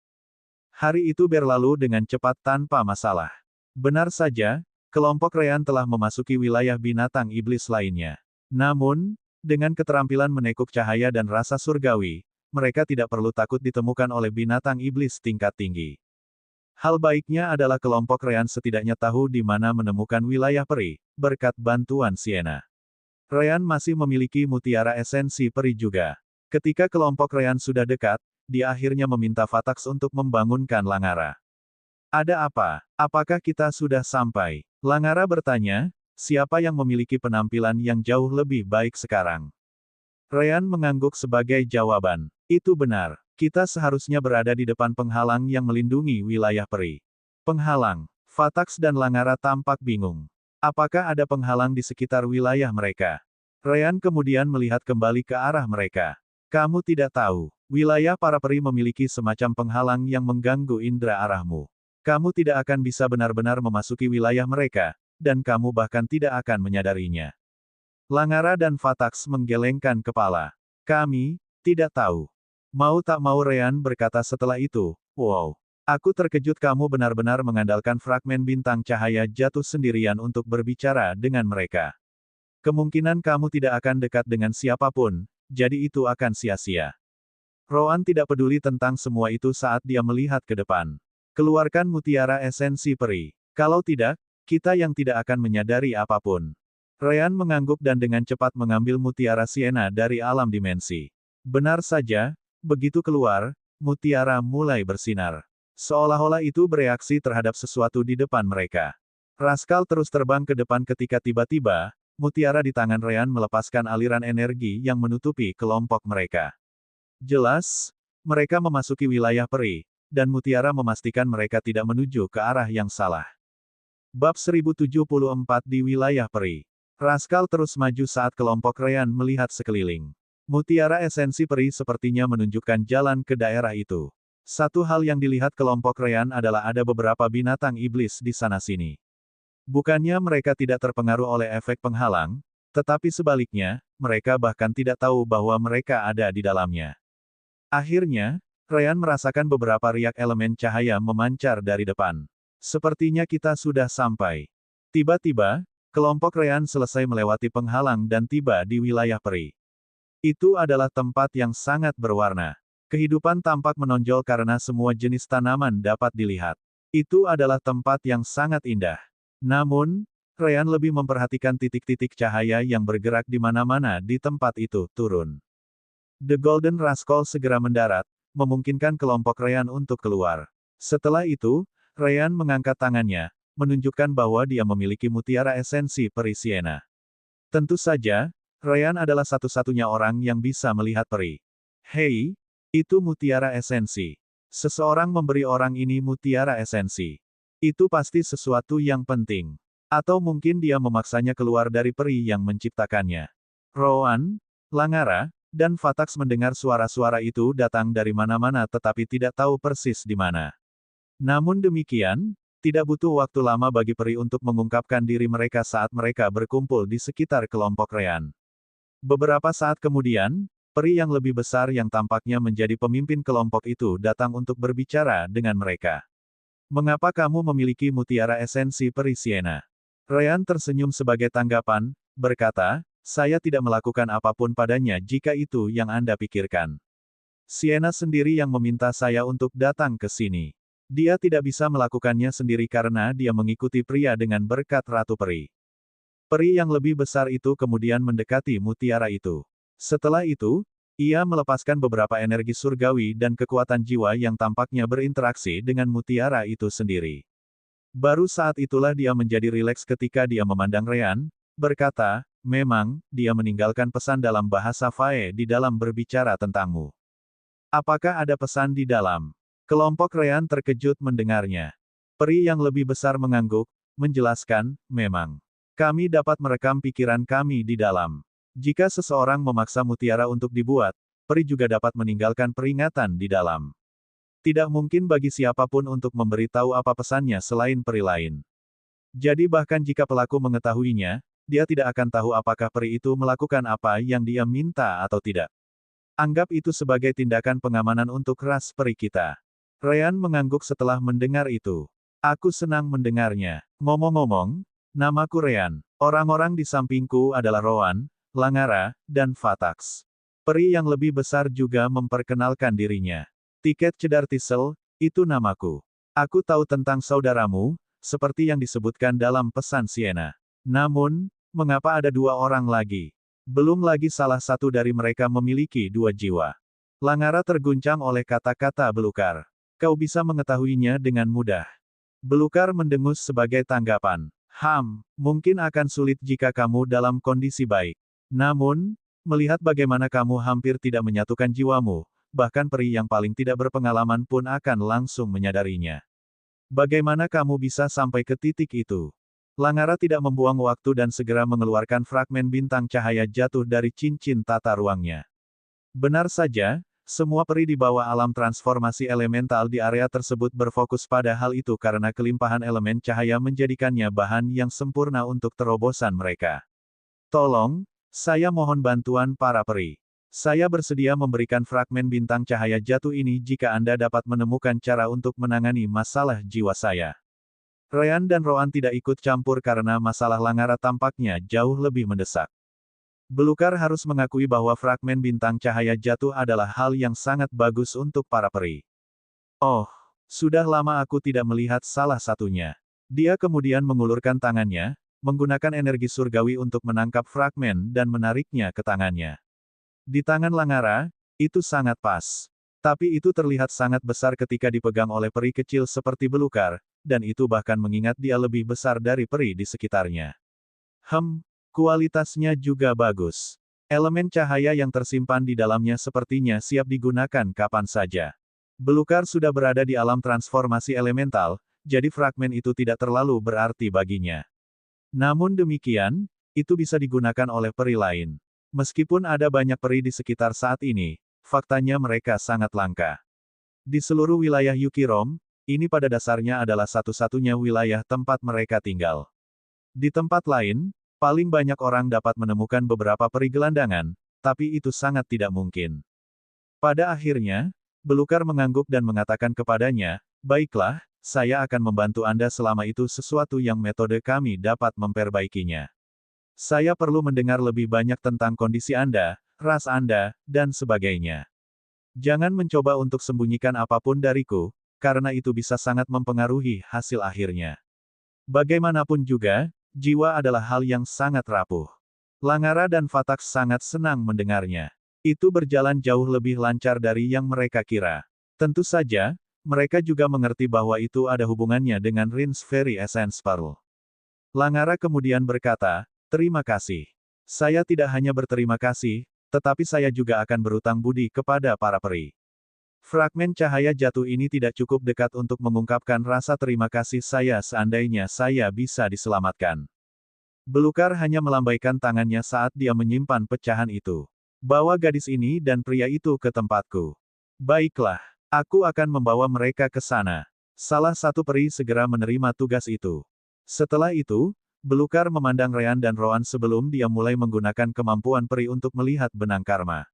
Hari itu berlalu dengan cepat tanpa masalah. Benar saja, kelompok Ryan telah memasuki wilayah binatang iblis lainnya. Namun, dengan keterampilan menekuk cahaya dan rasa surgawi, mereka tidak perlu takut ditemukan oleh binatang iblis tingkat tinggi. Hal baiknya adalah kelompok Ryan setidaknya tahu di mana menemukan wilayah peri, berkat bantuan Sienna. Ryan masih memiliki mutiara esensi peri juga. Ketika kelompok Ryan sudah dekat, dia akhirnya meminta Fatax untuk membangunkan Langara. Ada apa? Apakah kita sudah sampai? Langara bertanya, siapa yang memiliki penampilan yang jauh lebih baik sekarang? Ryan mengangguk sebagai jawaban. Itu benar. Kita seharusnya berada di depan penghalang yang melindungi wilayah peri. Penghalang. Fatax dan Langara tampak bingung. Apakah ada penghalang di sekitar wilayah mereka? Ryan kemudian melihat kembali ke arah mereka. Kamu tidak tahu. Wilayah para peri memiliki semacam penghalang yang mengganggu indera arahmu. Kamu tidak akan bisa benar-benar memasuki wilayah mereka, dan kamu bahkan tidak akan menyadarinya. Langara dan Fatax menggelengkan kepala. Kami tidak tahu. Mau tak mau Ryan berkata setelah itu, wow. Aku terkejut kamu benar-benar mengandalkan fragmen bintang cahaya jatuh sendirian untuk berbicara dengan mereka. Kemungkinan kamu tidak akan dekat dengan siapapun, jadi itu akan sia-sia. Roan tidak peduli tentang semua itu saat dia melihat ke depan. Keluarkan mutiara esensi peri. Kalau tidak, kita yang tidak akan menyadari apapun. Ryan mengangguk dan dengan cepat mengambil mutiara Sienna dari alam dimensi. Benar saja, begitu keluar, mutiara mulai bersinar. Seolah-olah itu bereaksi terhadap sesuatu di depan mereka. Rascal terus terbang ke depan ketika tiba-tiba, mutiara di tangan Ryan melepaskan aliran energi yang menutupi kelompok mereka. Jelas, mereka memasuki wilayah peri, dan mutiara memastikan mereka tidak menuju ke arah yang salah. Bab 1074 di wilayah peri. Rascal terus maju saat kelompok Ryan melihat sekeliling. Mutiara esensi peri sepertinya menunjukkan jalan ke daerah itu. Satu hal yang dilihat kelompok Ryan adalah ada beberapa binatang iblis di sana-sini. Bukannya mereka tidak terpengaruh oleh efek penghalang, tetapi sebaliknya, mereka bahkan tidak tahu bahwa mereka ada di dalamnya. Akhirnya, Ryan merasakan beberapa riak elemen cahaya memancar dari depan. Sepertinya kita sudah sampai. Tiba-tiba, kelompok Ryan selesai melewati penghalang dan tiba di wilayah peri. Itu adalah tempat yang sangat berwarna. Kehidupan tampak menonjol karena semua jenis tanaman dapat dilihat. Itu adalah tempat yang sangat indah. Namun, Ryan lebih memperhatikan titik-titik cahaya yang bergerak di mana-mana di tempat itu turun. The Golden Rascal segera mendarat, memungkinkan kelompok Ryan untuk keluar. Setelah itu, Ryan mengangkat tangannya, menunjukkan bahwa dia memiliki mutiara esensi peri Sienna. Tentu saja, Ryan adalah satu-satunya orang yang bisa melihat peri. Hei, itu mutiara esensi. Seseorang memberi orang ini mutiara esensi. Itu pasti sesuatu yang penting. Atau mungkin dia memaksanya keluar dari peri yang menciptakannya. Rowan, Langara, dan Fatax mendengar suara-suara itu datang dari mana-mana tetapi tidak tahu persis di mana. Namun demikian, tidak butuh waktu lama bagi peri untuk mengungkapkan diri mereka saat mereka berkumpul di sekitar kelompok Ryan. Beberapa saat kemudian, peri yang lebih besar yang tampaknya menjadi pemimpin kelompok itu datang untuk berbicara dengan mereka. Mengapa kamu memiliki mutiara esensi peri Sienna? Ryan tersenyum sebagai tanggapan, berkata, saya tidak melakukan apapun padanya jika itu yang Anda pikirkan. Sienna sendiri yang meminta saya untuk datang ke sini. Dia tidak bisa melakukannya sendiri karena dia mengikuti pria dengan berkat Ratu Peri. Peri yang lebih besar itu kemudian mendekati mutiara itu. Setelah itu, ia melepaskan beberapa energi surgawi dan kekuatan jiwa yang tampaknya berinteraksi dengan mutiara itu sendiri. Baru saat itulah dia menjadi rileks ketika dia memandang Ryan, berkata, memang, dia meninggalkan pesan dalam bahasa Fae di dalam berbicara tentangmu. Apakah ada pesan di dalam? Kelompok Ryan terkejut mendengarnya. Peri yang lebih besar mengangguk, menjelaskan, memang. Kami dapat merekam pikiran kami di dalam. Jika seseorang memaksa mutiara untuk dibuat, peri juga dapat meninggalkan peringatan di dalam. Tidak mungkin bagi siapapun untuk memberitahu apa pesannya selain peri lain. Jadi bahkan jika pelaku mengetahuinya, dia tidak akan tahu apakah peri itu melakukan apa yang dia minta atau tidak. Anggap itu sebagai tindakan pengamanan untuk ras peri kita. Ryan mengangguk setelah mendengar itu. Aku senang mendengarnya. Ngomong-ngomong, namaku Ryan. Orang-orang di sampingku adalah Rowan, Langara, dan Fatax. Peri yang lebih besar juga memperkenalkan dirinya. Tiket Cedar Tisel, itu namaku. Aku tahu tentang saudaramu, seperti yang disebutkan dalam pesan Sienna. Namun, mengapa ada dua orang lagi? Belum lagi salah satu dari mereka memiliki dua jiwa. Langara terguncang oleh kata-kata Belukar. Kau bisa mengetahuinya dengan mudah. Belukar mendengus sebagai tanggapan. Mungkin akan sulit jika kamu dalam kondisi baik. Namun, melihat bagaimana kamu hampir tidak menyatukan jiwamu, bahkan peri yang paling tidak berpengalaman pun akan langsung menyadarinya. Bagaimana kamu bisa sampai ke titik itu? Langara tidak membuang waktu dan segera mengeluarkan fragmen bintang cahaya jatuh dari cincin tata ruangnya. Benar saja, semua peri di bawah alam transformasi elemental di area tersebut berfokus pada hal itu karena kelimpahan elemen cahaya menjadikannya bahan yang sempurna untuk terobosan mereka. Tolong, saya mohon bantuan para peri. Saya bersedia memberikan fragmen bintang cahaya jatuh ini jika Anda dapat menemukan cara untuk menangani masalah jiwa saya. Ryan dan Rowan tidak ikut campur karena masalah Langara tampaknya jauh lebih mendesak. Belukar harus mengakui bahwa fragmen bintang cahaya jatuh adalah hal yang sangat bagus untuk para peri. Oh, sudah lama aku tidak melihat salah satunya. Dia kemudian mengulurkan tangannya, menggunakan energi surgawi untuk menangkap fragmen dan menariknya ke tangannya. Di tangan Langara, itu sangat pas. Tapi itu terlihat sangat besar ketika dipegang oleh peri kecil seperti Belukar, dan itu bahkan mengingat dia lebih besar dari peri di sekitarnya. Kualitasnya juga bagus. Elemen cahaya yang tersimpan di dalamnya sepertinya siap digunakan kapan saja. Belukar sudah berada di alam transformasi elemental, jadi fragmen itu tidak terlalu berarti baginya. Namun demikian, itu bisa digunakan oleh peri lain. Meskipun ada banyak peri di sekitar saat ini, faktanya mereka sangat langka. Di seluruh wilayah Yukirom, ini pada dasarnya adalah satu-satunya wilayah tempat mereka tinggal. Di tempat lain, paling banyak orang dapat menemukan beberapa peri gelandangan, tapi itu sangat tidak mungkin. Pada akhirnya, Belukar mengangguk dan mengatakan kepadanya, "Baiklah, saya akan membantu Anda selama itu sesuatu yang metode kami dapat memperbaikinya. Saya perlu mendengar lebih banyak tentang kondisi Anda, ras Anda, dan sebagainya. Jangan mencoba untuk sembunyikan apapun dariku, karena itu bisa sangat mempengaruhi hasil akhirnya. Bagaimanapun juga, jiwa adalah hal yang sangat rapuh." Langara dan Fatak sangat senang mendengarnya. Itu berjalan jauh lebih lancar dari yang mereka kira. Tentu saja, mereka juga mengerti bahwa itu ada hubungannya dengan Rin's Fairy Essence Pearl. Langara kemudian berkata, "Terima kasih. Saya tidak hanya berterima kasih, tetapi saya juga akan berutang budi kepada para peri." Fragmen cahaya jatuh ini tidak cukup dekat untuk mengungkapkan rasa terima kasih saya seandainya saya bisa diselamatkan. Belukar hanya melambaikan tangannya saat dia menyimpan pecahan itu. "Bawa gadis ini dan pria itu ke tempatku." "Baiklah, aku akan membawa mereka ke sana." Salah satu peri segera menerima tugas itu. Setelah itu, Belukar memandang Rean dan Roan sebelum dia mulai menggunakan kemampuan peri untuk melihat benang karma.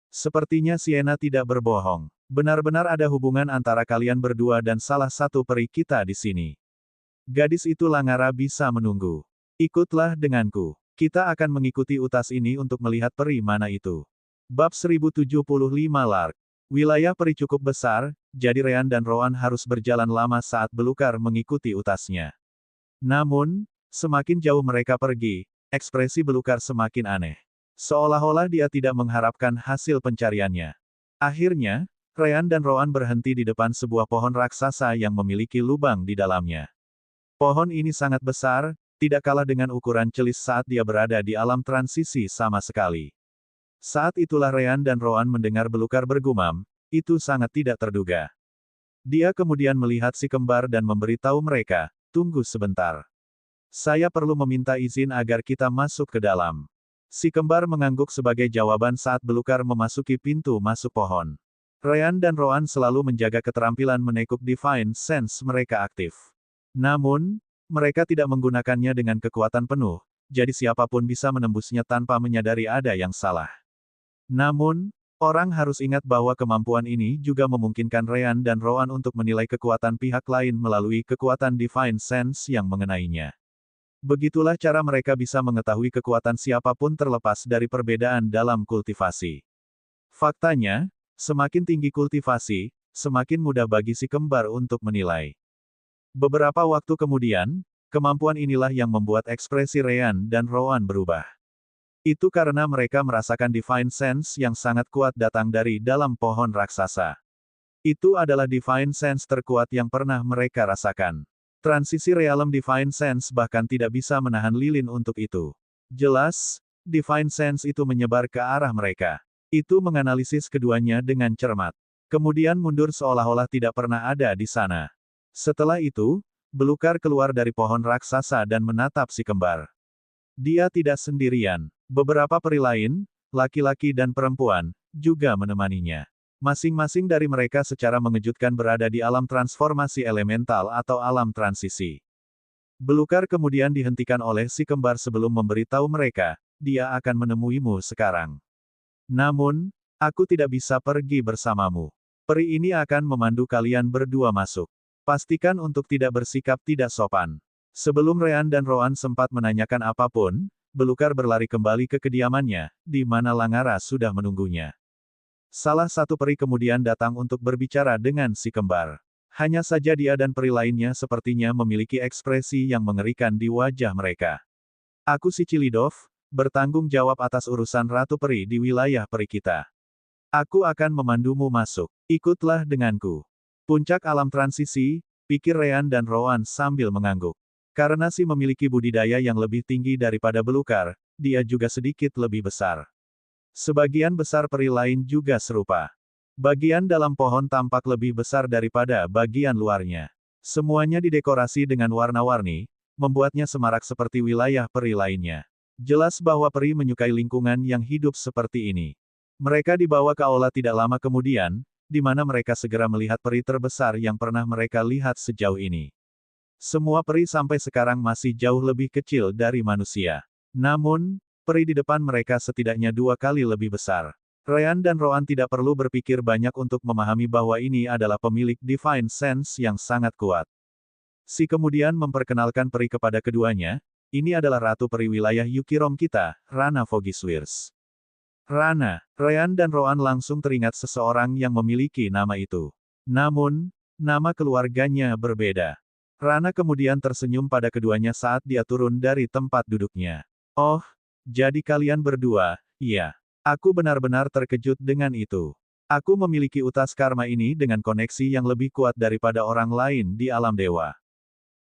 "Sepertinya Sienna tidak berbohong. Benar-benar ada hubungan antara kalian berdua dan salah satu peri kita di sini. Gadis itu Langara bisa menunggu. Ikutlah denganku. Kita akan mengikuti utas ini untuk melihat peri mana itu." Bab 1075 Lark. Wilayah peri cukup besar, jadi Rean dan Roan harus berjalan lama saat Belukar mengikuti utasnya. Namun, semakin jauh mereka pergi, ekspresi Belukar semakin aneh. Seolah-olah dia tidak mengharapkan hasil pencariannya. Akhirnya, Rean dan Roan berhenti di depan sebuah pohon raksasa yang memiliki lubang di dalamnya. Pohon ini sangat besar, tidak kalah dengan ukuran celis saat dia berada di alam transisi sama sekali. Saat itulah Rean dan Roan mendengar Belukar bergumam, "Itu sangat tidak terduga." Dia kemudian melihat si kembar dan memberitahu mereka, "Tunggu sebentar. Saya perlu meminta izin agar kita masuk ke dalam." Si kembar mengangguk sebagai jawaban saat Belukar memasuki pintu masuk pohon. Rean dan Roan selalu menjaga keterampilan menekuk Divine Sense mereka aktif. Namun, mereka tidak menggunakannya dengan kekuatan penuh, jadi siapapun bisa menembusnya tanpa menyadari ada yang salah. Namun, orang harus ingat bahwa kemampuan ini juga memungkinkan Rean dan Roan untuk menilai kekuatan pihak lain melalui kekuatan Divine Sense yang mengenainya. Begitulah cara mereka bisa mengetahui kekuatan siapapun terlepas dari perbedaan dalam kultivasi. Faktanya, semakin tinggi kultivasi, semakin mudah bagi si kembar untuk menilai. Beberapa waktu kemudian, kemampuan inilah yang membuat ekspresi Rean dan Roan berubah. Itu karena mereka merasakan Divine Sense yang sangat kuat datang dari dalam pohon raksasa. Itu adalah Divine Sense terkuat yang pernah mereka rasakan. Transisi Realm Divine Sense bahkan tidak bisa menahan lilin untuk itu. Jelas, Divine Sense itu menyebar ke arah mereka. Itu menganalisis keduanya dengan cermat. Kemudian mundur seolah-olah tidak pernah ada di sana. Setelah itu, Belukar keluar dari pohon raksasa dan menatap si kembar. Dia tidak sendirian. Beberapa peri lain, laki-laki dan perempuan, juga menemaninya. Masing-masing dari mereka secara mengejutkan berada di alam transformasi elemental atau alam transisi. Belukar kemudian dihentikan oleh si kembar sebelum memberitahu mereka, "Dia akan menemuimu sekarang. Namun, aku tidak bisa pergi bersamamu. Peri ini akan memandu kalian berdua masuk. Pastikan untuk tidak bersikap tidak sopan." Sebelum Rean dan Roan sempat menanyakan apapun, Belukar berlari kembali ke kediamannya, di mana Langara sudah menunggunya. Salah satu peri kemudian datang untuk berbicara dengan si kembar. Hanya saja dia dan peri lainnya sepertinya memiliki ekspresi yang mengerikan di wajah mereka. "Aku si Cilidov, bertanggung jawab atas urusan Ratu Peri di wilayah peri kita. Aku akan memandumu masuk. Ikutlah denganku." Puncak alam transisi, pikir Rean dan Roan sambil mengangguk. Karena si memiliki budidaya yang lebih tinggi daripada Belukar, dia juga sedikit lebih besar. Sebagian besar peri lain juga serupa. Bagian dalam pohon tampak lebih besar daripada bagian luarnya. Semuanya didekorasi dengan warna-warni, membuatnya semarak seperti wilayah peri lainnya. Jelas bahwa peri menyukai lingkungan yang hidup seperti ini. Mereka dibawa ke aula tidak lama kemudian, di mana mereka segera melihat peri terbesar yang pernah mereka lihat sejauh ini. Semua peri sampai sekarang masih jauh lebih kecil dari manusia. Namun, peri di depan mereka setidaknya 2 kali lebih besar. Ryan dan Roan tidak perlu berpikir banyak untuk memahami bahwa ini adalah pemilik Divine Sense yang sangat kuat. Si kemudian memperkenalkan peri kepada keduanya, ini adalah Ratu Peri wilayah Yukirom kita, Rana Fogiswirs. Rana, Ryan dan Roan langsung teringat seseorang yang memiliki nama itu. Namun, nama keluarganya berbeda. Rana kemudian tersenyum pada keduanya saat dia turun dari tempat duduknya. Oh, jadi kalian berdua, iya. Aku benar-benar terkejut dengan itu. Aku memiliki utas karma ini dengan koneksi yang lebih kuat daripada orang lain di alam dewa.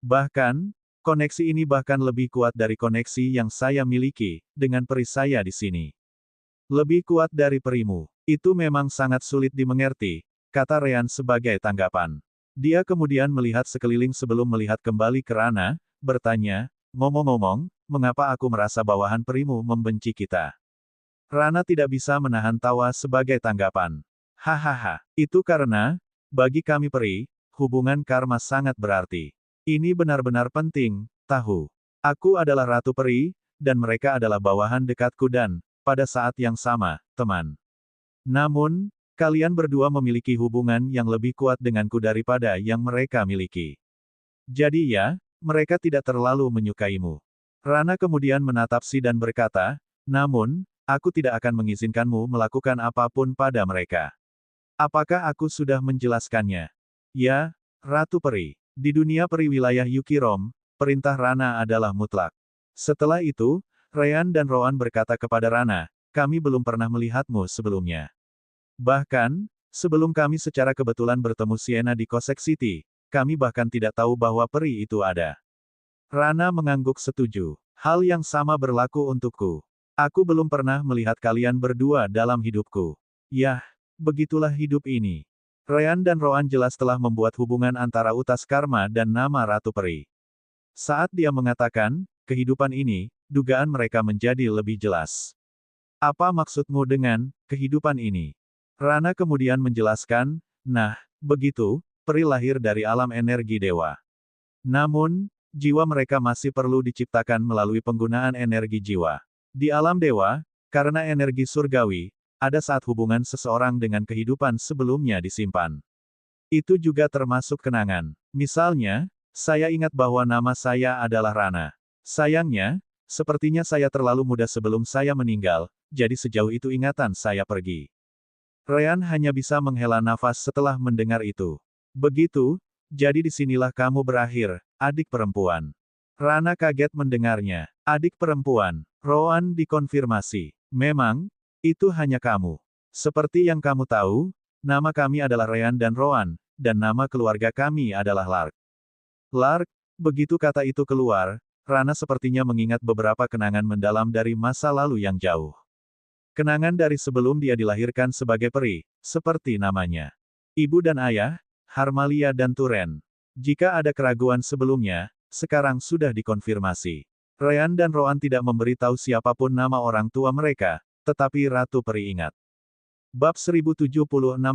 Bahkan, koneksi ini bahkan lebih kuat dari koneksi yang saya miliki, dengan peri saya di sini. Lebih kuat dari perimu. Itu memang sangat sulit dimengerti, kata Ryan sebagai tanggapan. Dia kemudian melihat sekeliling sebelum melihat kembali ke Rana, bertanya, ngomong-ngomong, mengapa aku merasa bawahan perimu membenci kita? Rana tidak bisa menahan tawa sebagai tanggapan. Hahaha, itu karena, bagi kami peri, hubungan karma sangat berarti. Ini benar-benar penting, tahu. Aku adalah Ratu Peri, dan mereka adalah bawahan dekatku dan, pada saat yang sama, teman. Namun, kalian berdua memiliki hubungan yang lebih kuat denganku daripada yang mereka miliki. Jadi ya, mereka tidak terlalu menyukaimu. Rana kemudian menatap Si dan berkata, namun, aku tidak akan mengizinkanmu melakukan apapun pada mereka. Apakah aku sudah menjelaskannya? Ya, Ratu Peri. Di dunia peri wilayah Yukirom, perintah Rana adalah mutlak. Setelah itu, Ryan dan Roan berkata kepada Rana, kami belum pernah melihatmu sebelumnya. Bahkan, sebelum kami secara kebetulan bertemu Sienna di Kosek City, kami bahkan tidak tahu bahwa peri itu ada. Rana mengangguk setuju. Hal yang sama berlaku untukku. Aku belum pernah melihat kalian berdua dalam hidupku. Yah, begitulah hidup ini. Ryan dan Roan jelas telah membuat hubungan antara utas karma dan nama Ratu Peri. Saat dia mengatakan, kehidupan ini, dugaan mereka menjadi lebih jelas. Apa maksudmu dengan kehidupan ini? Rana kemudian menjelaskan, nah, begitu, peri lahir dari alam energi dewa. Namun, jiwa mereka masih perlu diciptakan melalui penggunaan energi jiwa. Di alam dewa, karena energi surgawi, ada saat hubungan seseorang dengan kehidupan sebelumnya disimpan. Itu juga termasuk kenangan. Misalnya, saya ingat bahwa nama saya adalah Rana. Sayangnya, sepertinya saya terlalu muda sebelum saya meninggal, jadi sejauh itu ingatan saya pergi. Ryan hanya bisa menghela nafas setelah mendengar itu. Begitu, jadi disinilah kamu berakhir, adik perempuan. Rana kaget mendengarnya. Adik perempuan. Roan dikonfirmasi. Memang, itu hanya kamu. Seperti yang kamu tahu, nama kami adalah Ryan dan Roan, dan nama keluarga kami adalah Lark. Lark, begitu kata itu keluar, Rana sepertinya mengingat beberapa kenangan mendalam dari masa lalu yang jauh. Kenangan dari sebelum dia dilahirkan sebagai peri, seperti namanya. Ibu dan ayah, Harmalia dan Turen. Jika ada keraguan sebelumnya, sekarang sudah dikonfirmasi. Ryan dan Roan tidak memberitahu siapapun nama orang tua mereka, tetapi Ratu Peri ingat. Bab 1076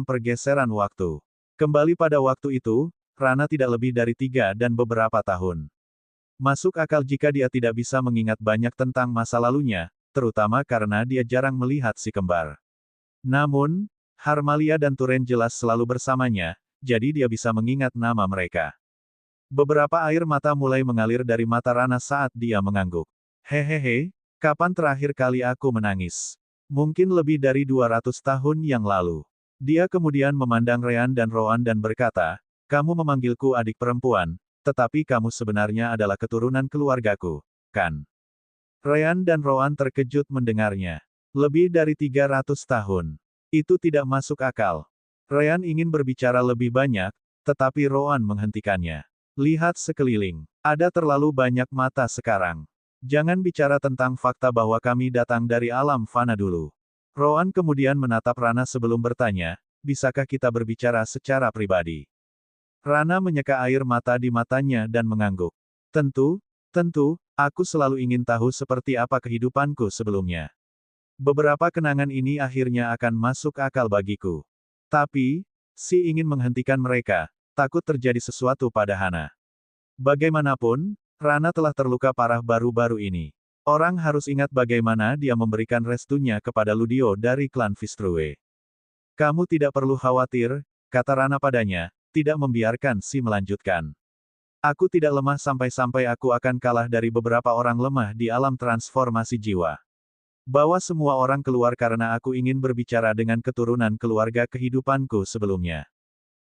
Pergeseran Waktu. Kembali pada waktu itu, Rana tidak lebih dari 3 dan beberapa tahun. Masuk akal jika dia tidak bisa mengingat banyak tentang masa lalunya, terutama karena dia jarang melihat si kembar. Namun, Harmalia dan Turen jelas selalu bersamanya, jadi dia bisa mengingat nama mereka. Beberapa air mata mulai mengalir dari mata Rana saat dia mengangguk. Hehehe, kapan terakhir kali aku menangis? Mungkin lebih dari 200 tahun yang lalu. Dia kemudian memandang Ryan dan Roan dan berkata, kamu memanggilku adik perempuan, tetapi kamu sebenarnya adalah keturunan keluargaku, kan? Ryan dan Roan terkejut mendengarnya. Lebih dari 300 tahun. Itu tidak masuk akal. Ryan ingin berbicara lebih banyak, tetapi Roan menghentikannya. Lihat sekeliling. Ada terlalu banyak mata sekarang. Jangan bicara tentang fakta bahwa kami datang dari alam fana dulu. Roan kemudian menatap Rana sebelum bertanya, bisakah kita berbicara secara pribadi? Rana menyeka air mata di matanya dan mengangguk. Tentu, Tentu, aku selalu ingin tahu seperti apa kehidupanku sebelumnya. Beberapa kenangan ini akhirnya akan masuk akal bagiku. Tapi, si ingin menghentikan mereka, takut terjadi sesuatu pada Hana. Bagaimanapun, Rana telah terluka parah baru-baru ini. Orang harus ingat bagaimana dia memberikan restunya kepada Ludio dari klan Fistrue. Kamu tidak perlu khawatir, kata Rana padanya, tidak membiarkan si melanjutkan. Aku tidak lemah sampai-sampai aku akan kalah dari beberapa orang lemah di alam transformasi jiwa. Bawa semua orang keluar karena aku ingin berbicara dengan keturunan keluarga kehidupanku sebelumnya.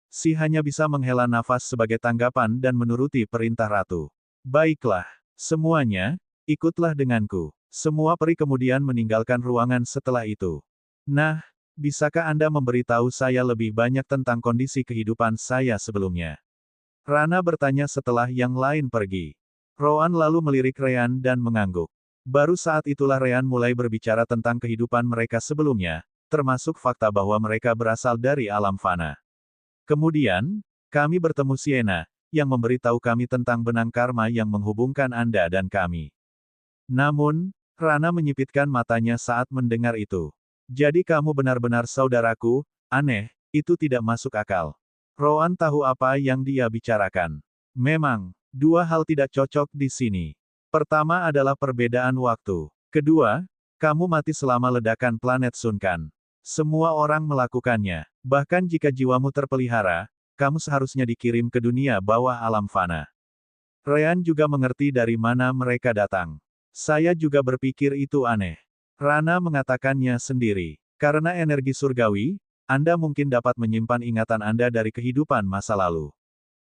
Si hanya bisa menghela nafas sebagai tanggapan dan menuruti perintah ratu. Baiklah, semuanya, ikutlah denganku. Semua peri kemudian meninggalkan ruangan setelah itu. Nah, bisakah Anda memberitahu saya lebih banyak tentang kondisi kehidupan saya sebelumnya? Rana bertanya setelah yang lain pergi. Roan lalu melirik Ryan dan mengangguk. Baru saat itulah Ryan mulai berbicara tentang kehidupan mereka sebelumnya, termasuk fakta bahwa mereka berasal dari alam fana. Kemudian, kami bertemu Sienna, yang memberitahu kami tentang benang karma yang menghubungkan Anda dan kami. Namun, Rana menyipitkan matanya saat mendengar itu. Jadi kamu benar-benar saudaraku, aneh, itu tidak masuk akal. Roan tahu apa yang dia bicarakan. Memang, dua hal tidak cocok di sini. Pertama adalah perbedaan waktu. Kedua, kamu mati selama ledakan planet Sunkan. Semua orang melakukannya. Bahkan jika jiwamu terpelihara, kamu seharusnya dikirim ke dunia bawah alam fana. Ryan juga mengerti dari mana mereka datang. Saya juga berpikir itu aneh. Rana mengatakannya sendiri. Karena energi surgawi, Anda mungkin dapat menyimpan ingatan Anda dari kehidupan masa lalu.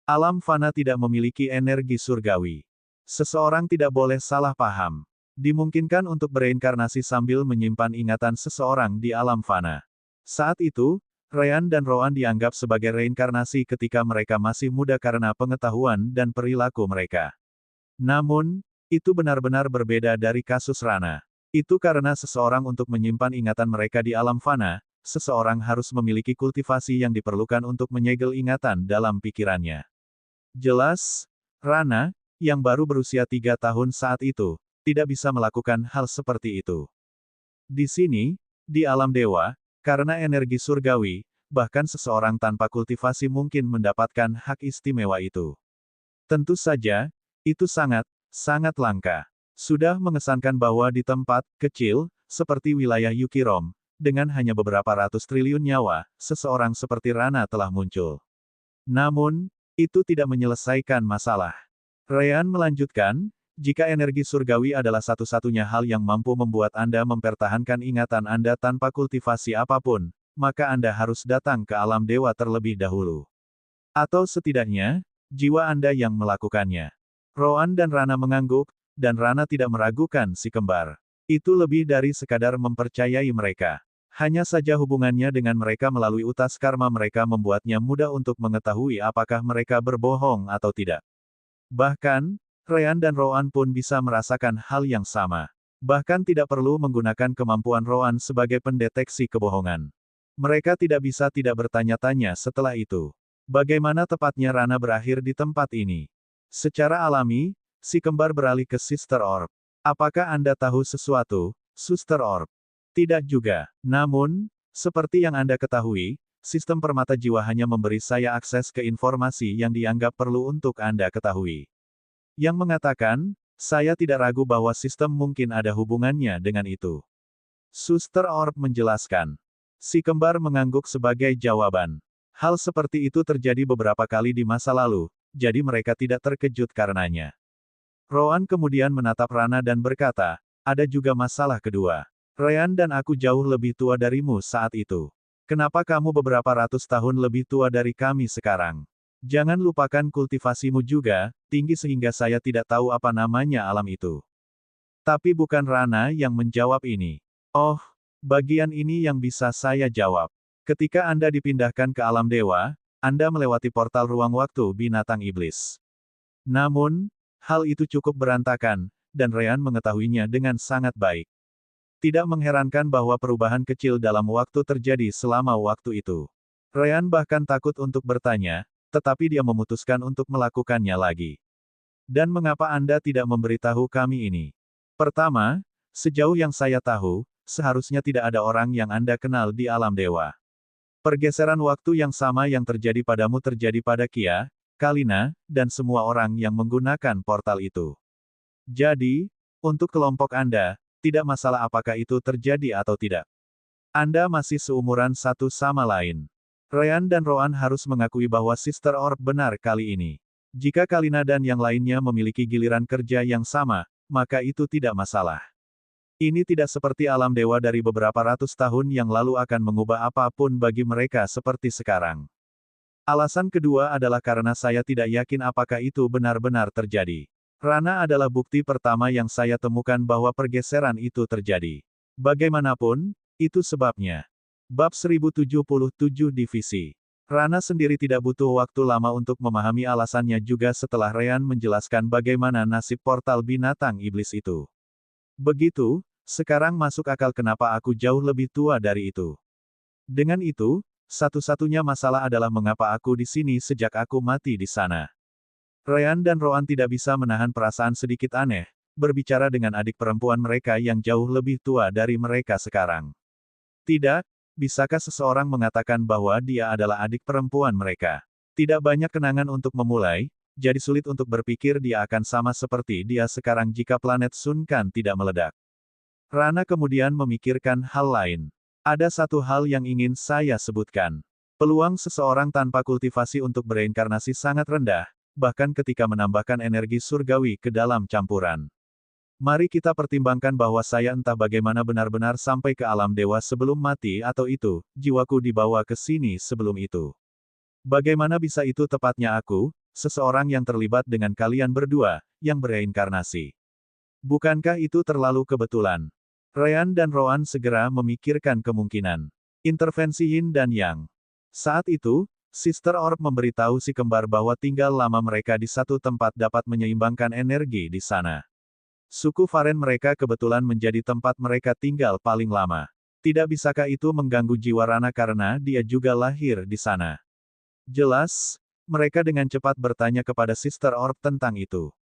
Alam fana tidak memiliki energi surgawi. Seseorang tidak boleh salah paham. Dimungkinkan untuk bereinkarnasi sambil menyimpan ingatan seseorang di alam fana. Saat itu, Ryan dan Roan dianggap sebagai reinkarnasi ketika mereka masih muda karena pengetahuan dan perilaku mereka. Namun, itu benar-benar berbeda dari kasus Rana. Itu karena seseorang untuk menyimpan ingatan mereka di alam fana, seseorang harus memiliki kultivasi yang diperlukan untuk menyegel ingatan dalam pikirannya. Jelas, Rana, yang baru berusia 3 tahun saat itu, tidak bisa melakukan hal seperti itu. Di sini, di alam dewa, karena energi surgawi, bahkan seseorang tanpa kultivasi mungkin mendapatkan hak istimewa itu. Tentu saja, itu sangat langka. Sudah mengesankan bahwa di tempat kecil, seperti wilayah Yukirom, dengan hanya beberapa ratus triliun nyawa, seseorang seperti Rana telah muncul. Namun, itu tidak menyelesaikan masalah. Ryan melanjutkan, jika energi surgawi adalah satu-satunya hal yang mampu membuat Anda mempertahankan ingatan Anda tanpa kultivasi apapun, maka Anda harus datang ke alam dewa terlebih dahulu. Atau setidaknya, jiwa Anda yang melakukannya. Roan dan Rana mengangguk, dan Rana tidak meragukan si kembar. Itu lebih dari sekadar mempercayai mereka. Hanya saja hubungannya dengan mereka melalui utas karma mereka membuatnya mudah untuk mengetahui apakah mereka berbohong atau tidak. Bahkan, Ryan dan Roan pun bisa merasakan hal yang sama. Bahkan tidak perlu menggunakan kemampuan Roan sebagai pendeteksi kebohongan. Mereka tidak bisa tidak bertanya-tanya setelah itu. Bagaimana tepatnya Rana berakhir di tempat ini? Secara alami, si kembar beralih ke Sister Orb. Apakah Anda tahu sesuatu, Sister Orb? Tidak juga. Namun, seperti yang Anda ketahui, sistem permata jiwa hanya memberi saya akses ke informasi yang dianggap perlu untuk Anda ketahui. Yang mengatakan, saya tidak ragu bahwa sistem mungkin ada hubungannya dengan itu. Suster Orb menjelaskan. Si kembar mengangguk sebagai jawaban. Hal seperti itu terjadi beberapa kali di masa lalu, jadi mereka tidak terkejut karenanya. Roan kemudian menatap Rana dan berkata, ada juga masalah kedua. Ryan dan aku jauh lebih tua darimu saat itu. Kenapa kamu beberapa ratus tahun lebih tua dari kami sekarang? Jangan lupakan kultivasimu juga, tinggi sehingga saya tidak tahu apa namanya alam itu. Tapi bukan Rana yang menjawab ini. Oh, bagian ini yang bisa saya jawab. Ketika Anda dipindahkan ke alam dewa, Anda melewati portal ruang waktu binatang iblis. Namun, hal itu cukup berantakan, dan Ryan mengetahuinya dengan sangat baik. Tidak mengherankan bahwa perubahan kecil dalam waktu terjadi selama waktu itu. Ryan bahkan takut untuk bertanya, tetapi dia memutuskan untuk melakukannya lagi. Dan mengapa Anda tidak memberitahu kami ini? Pertama, sejauh yang saya tahu, seharusnya tidak ada orang yang Anda kenal di alam dewa. Pergeseran waktu yang sama yang terjadi padamu terjadi pada Kia, Kalina, dan semua orang yang menggunakan portal itu. Jadi, untuk kelompok Anda, tidak masalah apakah itu terjadi atau tidak. Anda masih seumuran satu sama lain. Ryan dan Roan harus mengakui bahwa Sister Orb benar kali ini. Jika Kalina dan yang lainnya memiliki giliran kerja yang sama, maka itu tidak masalah. Ini tidak seperti alam dewa dari beberapa ratus tahun yang lalu akan mengubah apapun bagi mereka seperti sekarang. Alasan kedua adalah karena saya tidak yakin apakah itu benar-benar terjadi. Rana adalah bukti pertama yang saya temukan bahwa pergeseran itu terjadi. Bagaimanapun, itu sebabnya. Bab 1077 Divisi. Rana sendiri tidak butuh waktu lama untuk memahami alasannya juga setelah Ryan menjelaskan bagaimana nasib portal binatang iblis itu. Begitu, sekarang masuk akal kenapa aku jauh lebih tua dari itu. Dengan itu, satu-satunya masalah adalah mengapa aku di sini sejak aku mati di sana. Ryan dan Roan tidak bisa menahan perasaan sedikit aneh, berbicara dengan adik perempuan mereka yang jauh lebih tua dari mereka sekarang. Tidak, bisakah seseorang mengatakan bahwa dia adalah adik perempuan mereka? Tidak banyak kenangan untuk memulai, jadi sulit untuk berpikir dia akan sama seperti dia sekarang jika planet Sunkan tidak meledak. Rana kemudian memikirkan hal lain. Ada satu hal yang ingin saya sebutkan. Peluang seseorang tanpa kultivasi untuk bereinkarnasi sangat rendah, bahkan ketika menambahkan energi surgawi ke dalam campuran. Mari kita pertimbangkan bahwa saya entah bagaimana benar-benar sampai ke alam dewa sebelum mati atau itu, jiwaku dibawa ke sini sebelum itu. Bagaimana bisa itu tepatnya aku, seseorang yang terlibat dengan kalian berdua, yang bereinkarnasi. Bukankah itu terlalu kebetulan? Ryan dan Roan segera memikirkan kemungkinan. Intervensi Yin dan Yang. Saat itu, Sister Orb memberitahu si kembar bahwa tinggal lama mereka di satu tempat dapat menyeimbangkan energi di sana. Suku Faren mereka kebetulan menjadi tempat mereka tinggal paling lama. Tidak bisakah itu mengganggu jiwa Rana karena dia juga lahir di sana? Jelas, mereka dengan cepat bertanya kepada Sister Orb tentang itu.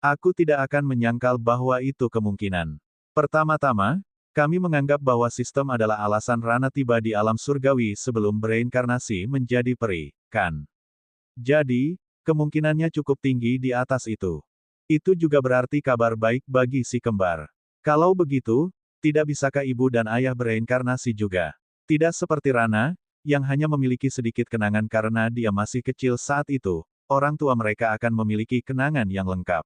Aku tidak akan menyangkal bahwa itu kemungkinan. Pertama-tama, kami menganggap bahwa sistem adalah alasan Rana tiba di alam surgawi sebelum bereinkarnasi menjadi peri, kan? Jadi, kemungkinannya cukup tinggi di atas itu. Itu juga berarti kabar baik bagi si kembar. Kalau begitu, tidak bisakah ibu dan ayah bereinkarnasi juga? Tidak seperti Rana, yang hanya memiliki sedikit kenangan karena dia masih kecil saat itu, orang tua mereka akan memiliki kenangan yang lengkap.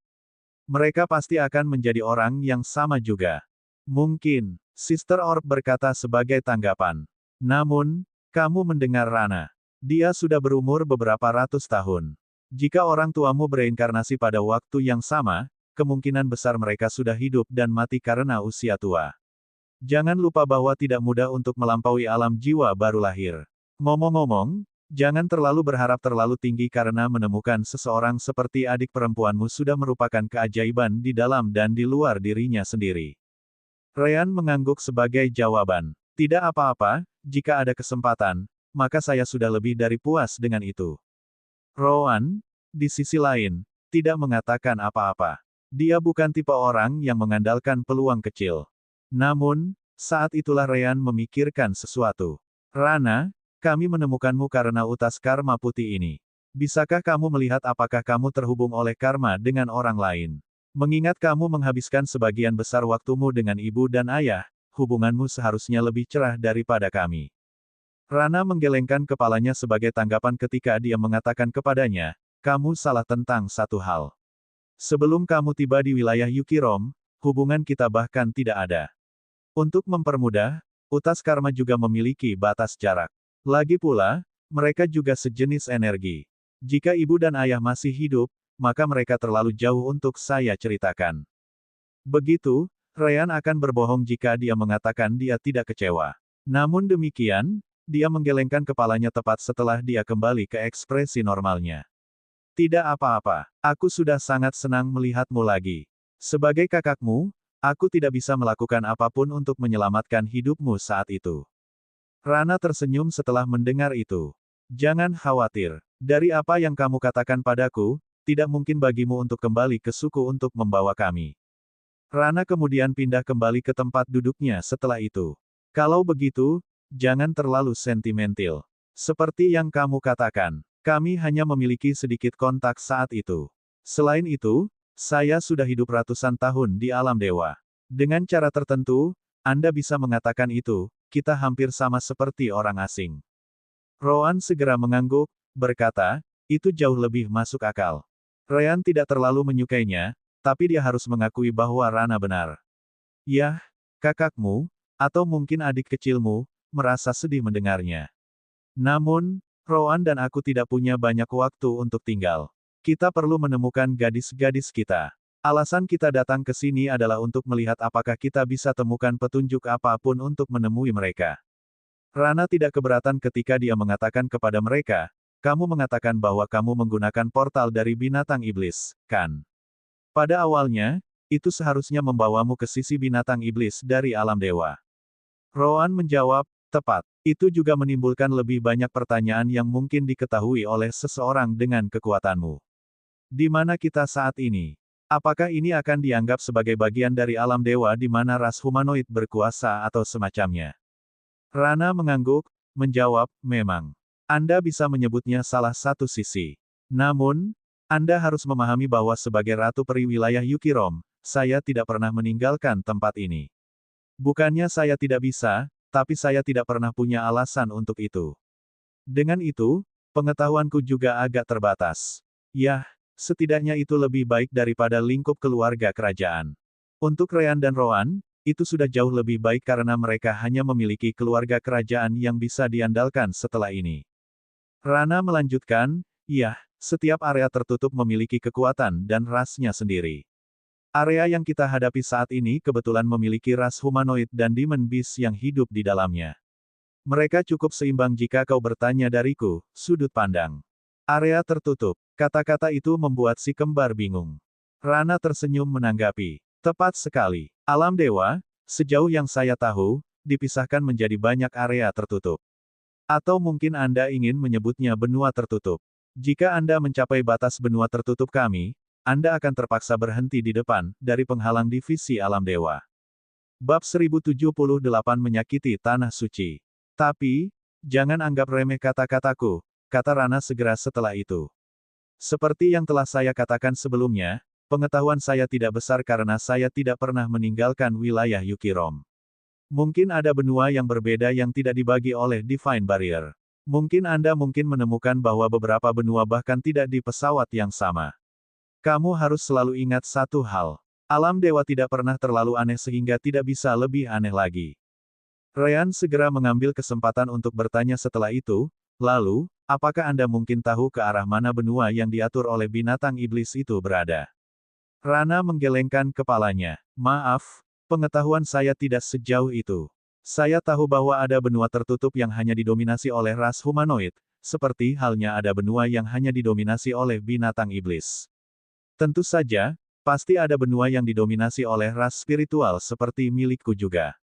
Mereka pasti akan menjadi orang yang sama juga. Mungkin, Sister Orb berkata sebagai tanggapan. Namun, kamu mendengar Rana. Dia sudah berumur beberapa ratus tahun. Jika orang tuamu bereinkarnasi pada waktu yang sama, kemungkinan besar mereka sudah hidup dan mati karena usia tua. Jangan lupa bahwa tidak mudah untuk melampaui alam jiwa baru lahir. Ngomong-ngomong, jangan terlalu berharap terlalu tinggi karena menemukan seseorang seperti adik perempuanmu sudah merupakan keajaiban di dalam dan di luar dirinya sendiri. Ryan mengangguk sebagai jawaban. Tidak apa-apa, jika ada kesempatan, maka saya sudah lebih dari puas dengan itu. Roan, di sisi lain, tidak mengatakan apa-apa. Dia bukan tipe orang yang mengandalkan peluang kecil. Namun, saat itulah Ryan memikirkan sesuatu. Rana, kami menemukanmu karena utas karma putih ini. Bisakah kamu melihat apakah kamu terhubung oleh karma dengan orang lain? Mengingat kamu menghabiskan sebagian besar waktumu dengan ibu dan ayah, hubunganmu seharusnya lebih cerah daripada kami. Rana menggelengkan kepalanya sebagai tanggapan ketika dia mengatakan kepadanya, kamu salah tentang satu hal. Sebelum kamu tiba di wilayah Yukirom, hubungan kita bahkan tidak ada. Untuk mempermudah, utas karma juga memiliki batas jarak. Lagi pula, mereka juga sejenis energi. Jika ibu dan ayah masih hidup, maka mereka terlalu jauh untuk saya ceritakan. Begitu, Ryan akan berbohong jika dia mengatakan dia tidak kecewa. Namun demikian, dia menggelengkan kepalanya tepat setelah dia kembali ke ekspresi normalnya. Tidak apa-apa, aku sudah sangat senang melihatmu lagi. Sebagai kakakmu, aku tidak bisa melakukan apapun untuk menyelamatkan hidupmu saat itu. Rana tersenyum setelah mendengar itu. Jangan khawatir. Dari apa yang kamu katakan padaku, tidak mungkin bagimu untuk kembali ke suku untuk membawa kami. Rana kemudian pindah kembali ke tempat duduknya setelah itu. Kalau begitu, jangan terlalu sentimental. Seperti yang kamu katakan, kami hanya memiliki sedikit kontak saat itu. Selain itu, saya sudah hidup ratusan tahun di alam dewa. Dengan cara tertentu, Anda bisa mengatakan itu, kita hampir sama seperti orang asing. Roan segera mengangguk, berkata, itu jauh lebih masuk akal. Ryan tidak terlalu menyukainya, tapi dia harus mengakui bahwa Rana benar. Yah, kakakmu, atau mungkin adik kecilmu, merasa sedih mendengarnya. Namun, Roan dan aku tidak punya banyak waktu untuk tinggal. Kita perlu menemukan gadis-gadis kita. Alasan kita datang ke sini adalah untuk melihat apakah kita bisa temukan petunjuk apapun untuk menemui mereka. Rana tidak keberatan ketika dia mengatakan kepada mereka, kamu mengatakan bahwa kamu menggunakan portal dari binatang iblis, kan? Pada awalnya, itu seharusnya membawamu ke sisi binatang iblis dari alam dewa. Roan menjawab, tepat. Itu juga menimbulkan lebih banyak pertanyaan yang mungkin diketahui oleh seseorang dengan kekuatanmu. Di mana kita saat ini? Apakah ini akan dianggap sebagai bagian dari alam dewa di mana ras humanoid berkuasa atau semacamnya? Rana mengangguk, menjawab, memang. Anda bisa menyebutnya salah satu sisi. Namun, Anda harus memahami bahwa sebagai Ratu Peri wilayah Yukirom, saya tidak pernah meninggalkan tempat ini. Bukannya saya tidak bisa, tapi saya tidak pernah punya alasan untuk itu. Dengan itu, pengetahuanku juga agak terbatas. Yah, setidaknya itu lebih baik daripada lingkup keluarga kerajaan. Untuk Ryan dan Roan, itu sudah jauh lebih baik karena mereka hanya memiliki keluarga kerajaan yang bisa diandalkan setelah ini. Rana melanjutkan, yah, setiap area tertutup memiliki kekuatan dan rasnya sendiri. Area yang kita hadapi saat ini kebetulan memiliki ras humanoid dan demon beast yang hidup di dalamnya. Mereka cukup seimbang jika kau bertanya dariku, sudut pandang. Area tertutup. Kata-kata itu membuat si kembar bingung. Rana tersenyum menanggapi. Tepat sekali. Alam dewa, sejauh yang saya tahu, dipisahkan menjadi banyak area tertutup. Atau mungkin Anda ingin menyebutnya benua tertutup. Jika Anda mencapai batas benua tertutup kami, Anda akan terpaksa berhenti di depan, dari penghalang divisi alam dewa. Bab 1078 Menyakiti Tanah Suci. Tapi, jangan anggap remeh kata-kataku, kata Rana segera setelah itu. Seperti yang telah saya katakan sebelumnya, pengetahuan saya tidak besar karena saya tidak pernah meninggalkan wilayah Yukirom. Mungkin ada benua yang berbeda yang tidak dibagi oleh Divine Barrier. Mungkin Anda menemukan bahwa beberapa benua bahkan tidak di pesawat yang sama. Kamu harus selalu ingat satu hal. Alam dewa tidak pernah terlalu aneh sehingga tidak bisa lebih aneh lagi. Ryan segera mengambil kesempatan untuk bertanya setelah itu, lalu, apakah Anda mungkin tahu ke arah mana benua yang diatur oleh binatang iblis itu berada? Rana menggelengkan kepalanya. Maaf, pengetahuan saya tidak sejauh itu. Saya tahu bahwa ada benua tertutup yang hanya didominasi oleh ras humanoid, seperti halnya ada benua yang hanya didominasi oleh binatang iblis. Tentu saja, pasti ada benua yang didominasi oleh ras spiritual seperti milikku juga.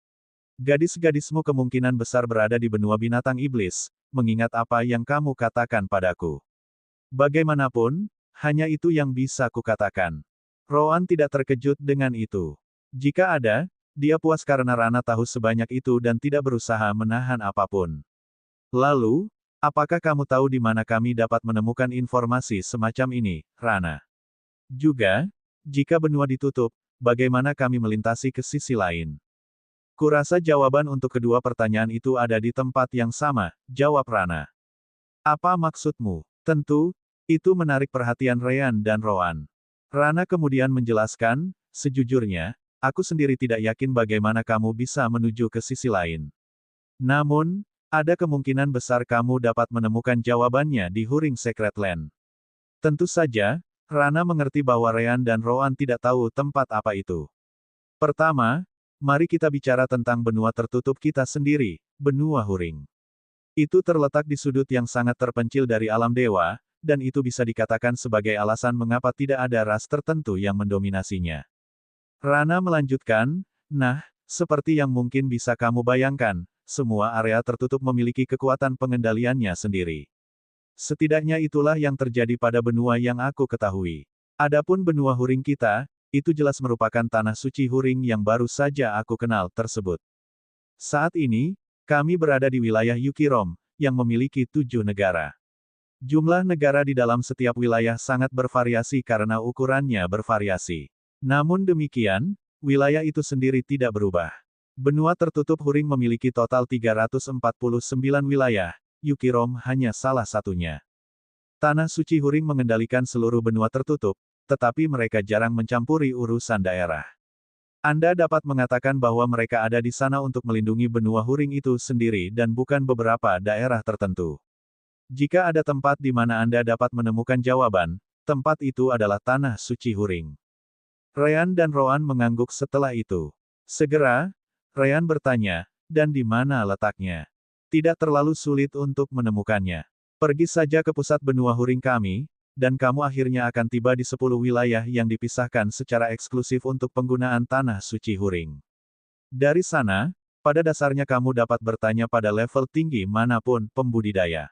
Gadis-gadismu kemungkinan besar berada di benua binatang iblis, mengingat apa yang kamu katakan padaku. Bagaimanapun, hanya itu yang bisa kukatakan. Roan tidak terkejut dengan itu. Jika ada, dia puas karena Rana tahu sebanyak itu dan tidak berusaha menahan apapun. Lalu, apakah kamu tahu di mana kami dapat menemukan informasi semacam ini, Rana? Juga, jika benua ditutup, bagaimana kami melintasi ke sisi lain? Kurasa jawaban untuk kedua pertanyaan itu ada di tempat yang sama, jawab Rana. Apa maksudmu? Tentu, itu menarik perhatian Ryan dan Roan. Rana kemudian menjelaskan, sejujurnya, aku sendiri tidak yakin bagaimana kamu bisa menuju ke sisi lain. Namun, ada kemungkinan besar kamu dapat menemukan jawabannya di Huring Secret Land. Tentu saja, Rana mengerti bahwa Ryan dan Roan tidak tahu tempat apa itu. Pertama, mari kita bicara tentang benua tertutup kita sendiri, benua Huring. Itu terletak di sudut yang sangat terpencil dari alam dewa, dan itu bisa dikatakan sebagai alasan mengapa tidak ada ras tertentu yang mendominasinya. Rana melanjutkan, nah, seperti yang mungkin bisa kamu bayangkan, semua area tertutup memiliki kekuatan pengendaliannya sendiri. Setidaknya itulah yang terjadi pada benua yang aku ketahui. Adapun benua Huring kita, itu jelas merupakan tanah suci Huring yang baru saja aku kenal tersebut. Saat ini, kami berada di wilayah Yukirom, yang memiliki 7 negara. Jumlah negara di dalam setiap wilayah sangat bervariasi karena ukurannya bervariasi. Namun demikian, wilayah itu sendiri tidak berubah. Benua tertutup Huring memiliki total 349 wilayah, Yukirom hanya salah satunya. Tanah suci Huring mengendalikan seluruh benua tertutup, tetapi mereka jarang mencampuri urusan daerah. Anda dapat mengatakan bahwa mereka ada di sana untuk melindungi benua Huring itu sendiri dan bukan beberapa daerah tertentu. Jika ada tempat di mana Anda dapat menemukan jawaban, tempat itu adalah tanah suci Huring. Ryan dan Roan mengangguk setelah itu. Segera, Ryan bertanya, dan di mana letaknya? Tidak terlalu sulit untuk menemukannya. Pergi saja ke pusat benua Huring kami, dan kamu akhirnya akan tiba di 10 wilayah yang dipisahkan secara eksklusif untuk penggunaan tanah suci Huring. Dari sana, pada dasarnya kamu dapat bertanya pada level tinggi manapun pembudidaya.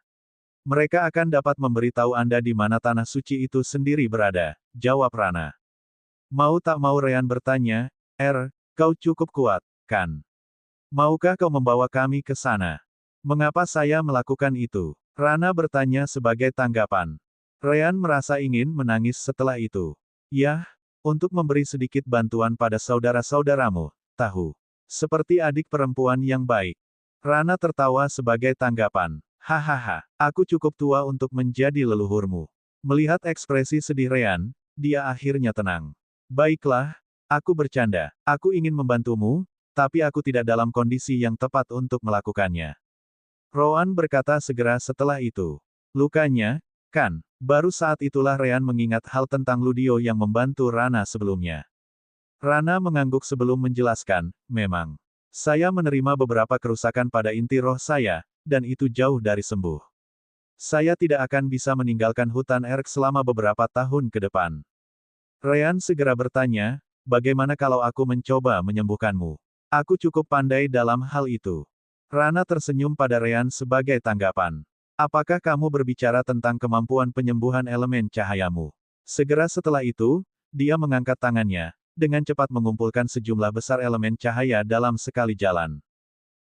Mereka akan dapat memberitahu Anda di mana tanah suci itu sendiri berada, jawab Rana. Mau tak mau Ryan bertanya, kau cukup kuat, kan? Maukah kau membawa kami ke sana? Mengapa saya melakukan itu? Rana bertanya sebagai tanggapan. Ryan merasa ingin menangis setelah itu. Yah, untuk memberi sedikit bantuan pada saudara-saudaramu, tahu. Seperti adik perempuan yang baik. Rana tertawa sebagai tanggapan. Hahaha, aku cukup tua untuk menjadi leluhurmu. Melihat ekspresi sedih Ryan, dia akhirnya tenang. Baiklah, aku bercanda. Aku ingin membantumu, tapi aku tidak dalam kondisi yang tepat untuk melakukannya. Roan berkata segera setelah itu. Lukanya, kan? Baru saat itulah Ryan mengingat hal tentang Ludio yang membantu Rana sebelumnya. Rana mengangguk sebelum menjelaskan, memang. Saya menerima beberapa kerusakan pada inti roh saya, dan itu jauh dari sembuh. Saya tidak akan bisa meninggalkan hutan Erk selama beberapa tahun ke depan. Ryan segera bertanya, bagaimana kalau aku mencoba menyembuhkanmu? Aku cukup pandai dalam hal itu. Rana tersenyum pada Ryan sebagai tanggapan. Apakah kamu berbicara tentang kemampuan penyembuhan elemen cahayamu? Segera setelah itu, dia mengangkat tangannya, dengan cepat mengumpulkan sejumlah besar elemen cahaya dalam sekali jalan.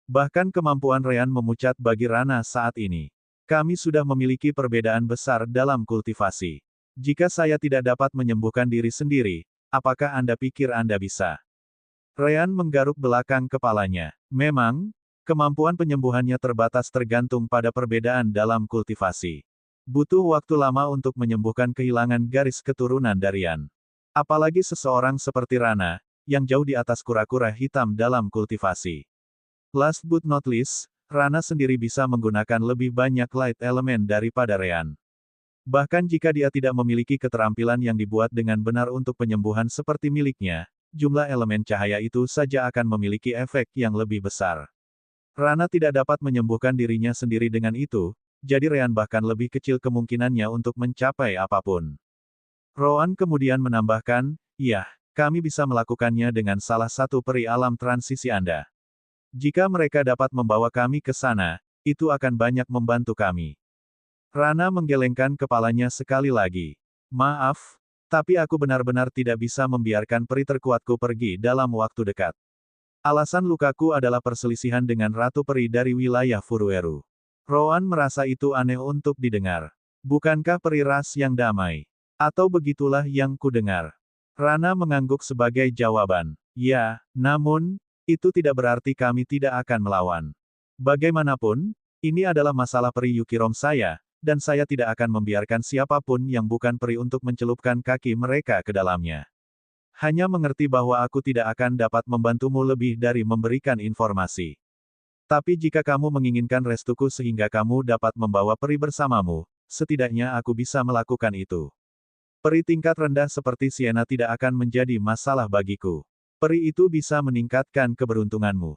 Bahkan kemampuan Ryan memucat bagi Rana saat ini. Kami sudah memiliki perbedaan besar dalam kultivasi. Jika saya tidak dapat menyembuhkan diri sendiri, apakah Anda pikir Anda bisa? Ryan menggaruk belakang kepalanya. Memang, kemampuan penyembuhannya terbatas tergantung pada perbedaan dalam kultivasi. Butuh waktu lama untuk menyembuhkan kehilangan garis keturunan darian. Apalagi seseorang seperti Rana, yang jauh di atas kura-kura hitam dalam kultivasi. Last but not least, Rana sendiri bisa menggunakan lebih banyak light element daripada Ryan. Bahkan jika dia tidak memiliki keterampilan yang dibuat dengan benar untuk penyembuhan seperti miliknya, jumlah elemen cahaya itu saja akan memiliki efek yang lebih besar. Rana tidak dapat menyembuhkan dirinya sendiri dengan itu, jadi Ryan bahkan lebih kecil kemungkinannya untuk mencapai apapun. Roan kemudian menambahkan, iya, kami bisa melakukannya dengan salah satu peri alam transisi Anda. Jika mereka dapat membawa kami ke sana, itu akan banyak membantu kami. Rana menggelengkan kepalanya sekali lagi. Maaf, tapi aku benar-benar tidak bisa membiarkan peri terkuatku pergi dalam waktu dekat. Alasan lukaku adalah perselisihan dengan Ratu Peri dari wilayah Furueru. Roan merasa itu aneh untuk didengar. Bukankah peri ras yang damai? Atau begitulah yang kudengar? Rana mengangguk sebagai jawaban. Ya, namun, itu tidak berarti kami tidak akan melawan. Bagaimanapun, ini adalah masalah peri Yukirom saya, dan saya tidak akan membiarkan siapapun yang bukan peri untuk mencelupkan kaki mereka ke dalamnya. Hanya mengerti bahwa aku tidak akan dapat membantumu lebih dari memberikan informasi. Tapi jika kamu menginginkan restuku sehingga kamu dapat membawa peri bersamamu, setidaknya aku bisa melakukan itu. Peri tingkat rendah seperti Sienna tidak akan menjadi masalah bagiku. Peri itu bisa meningkatkan keberuntunganmu.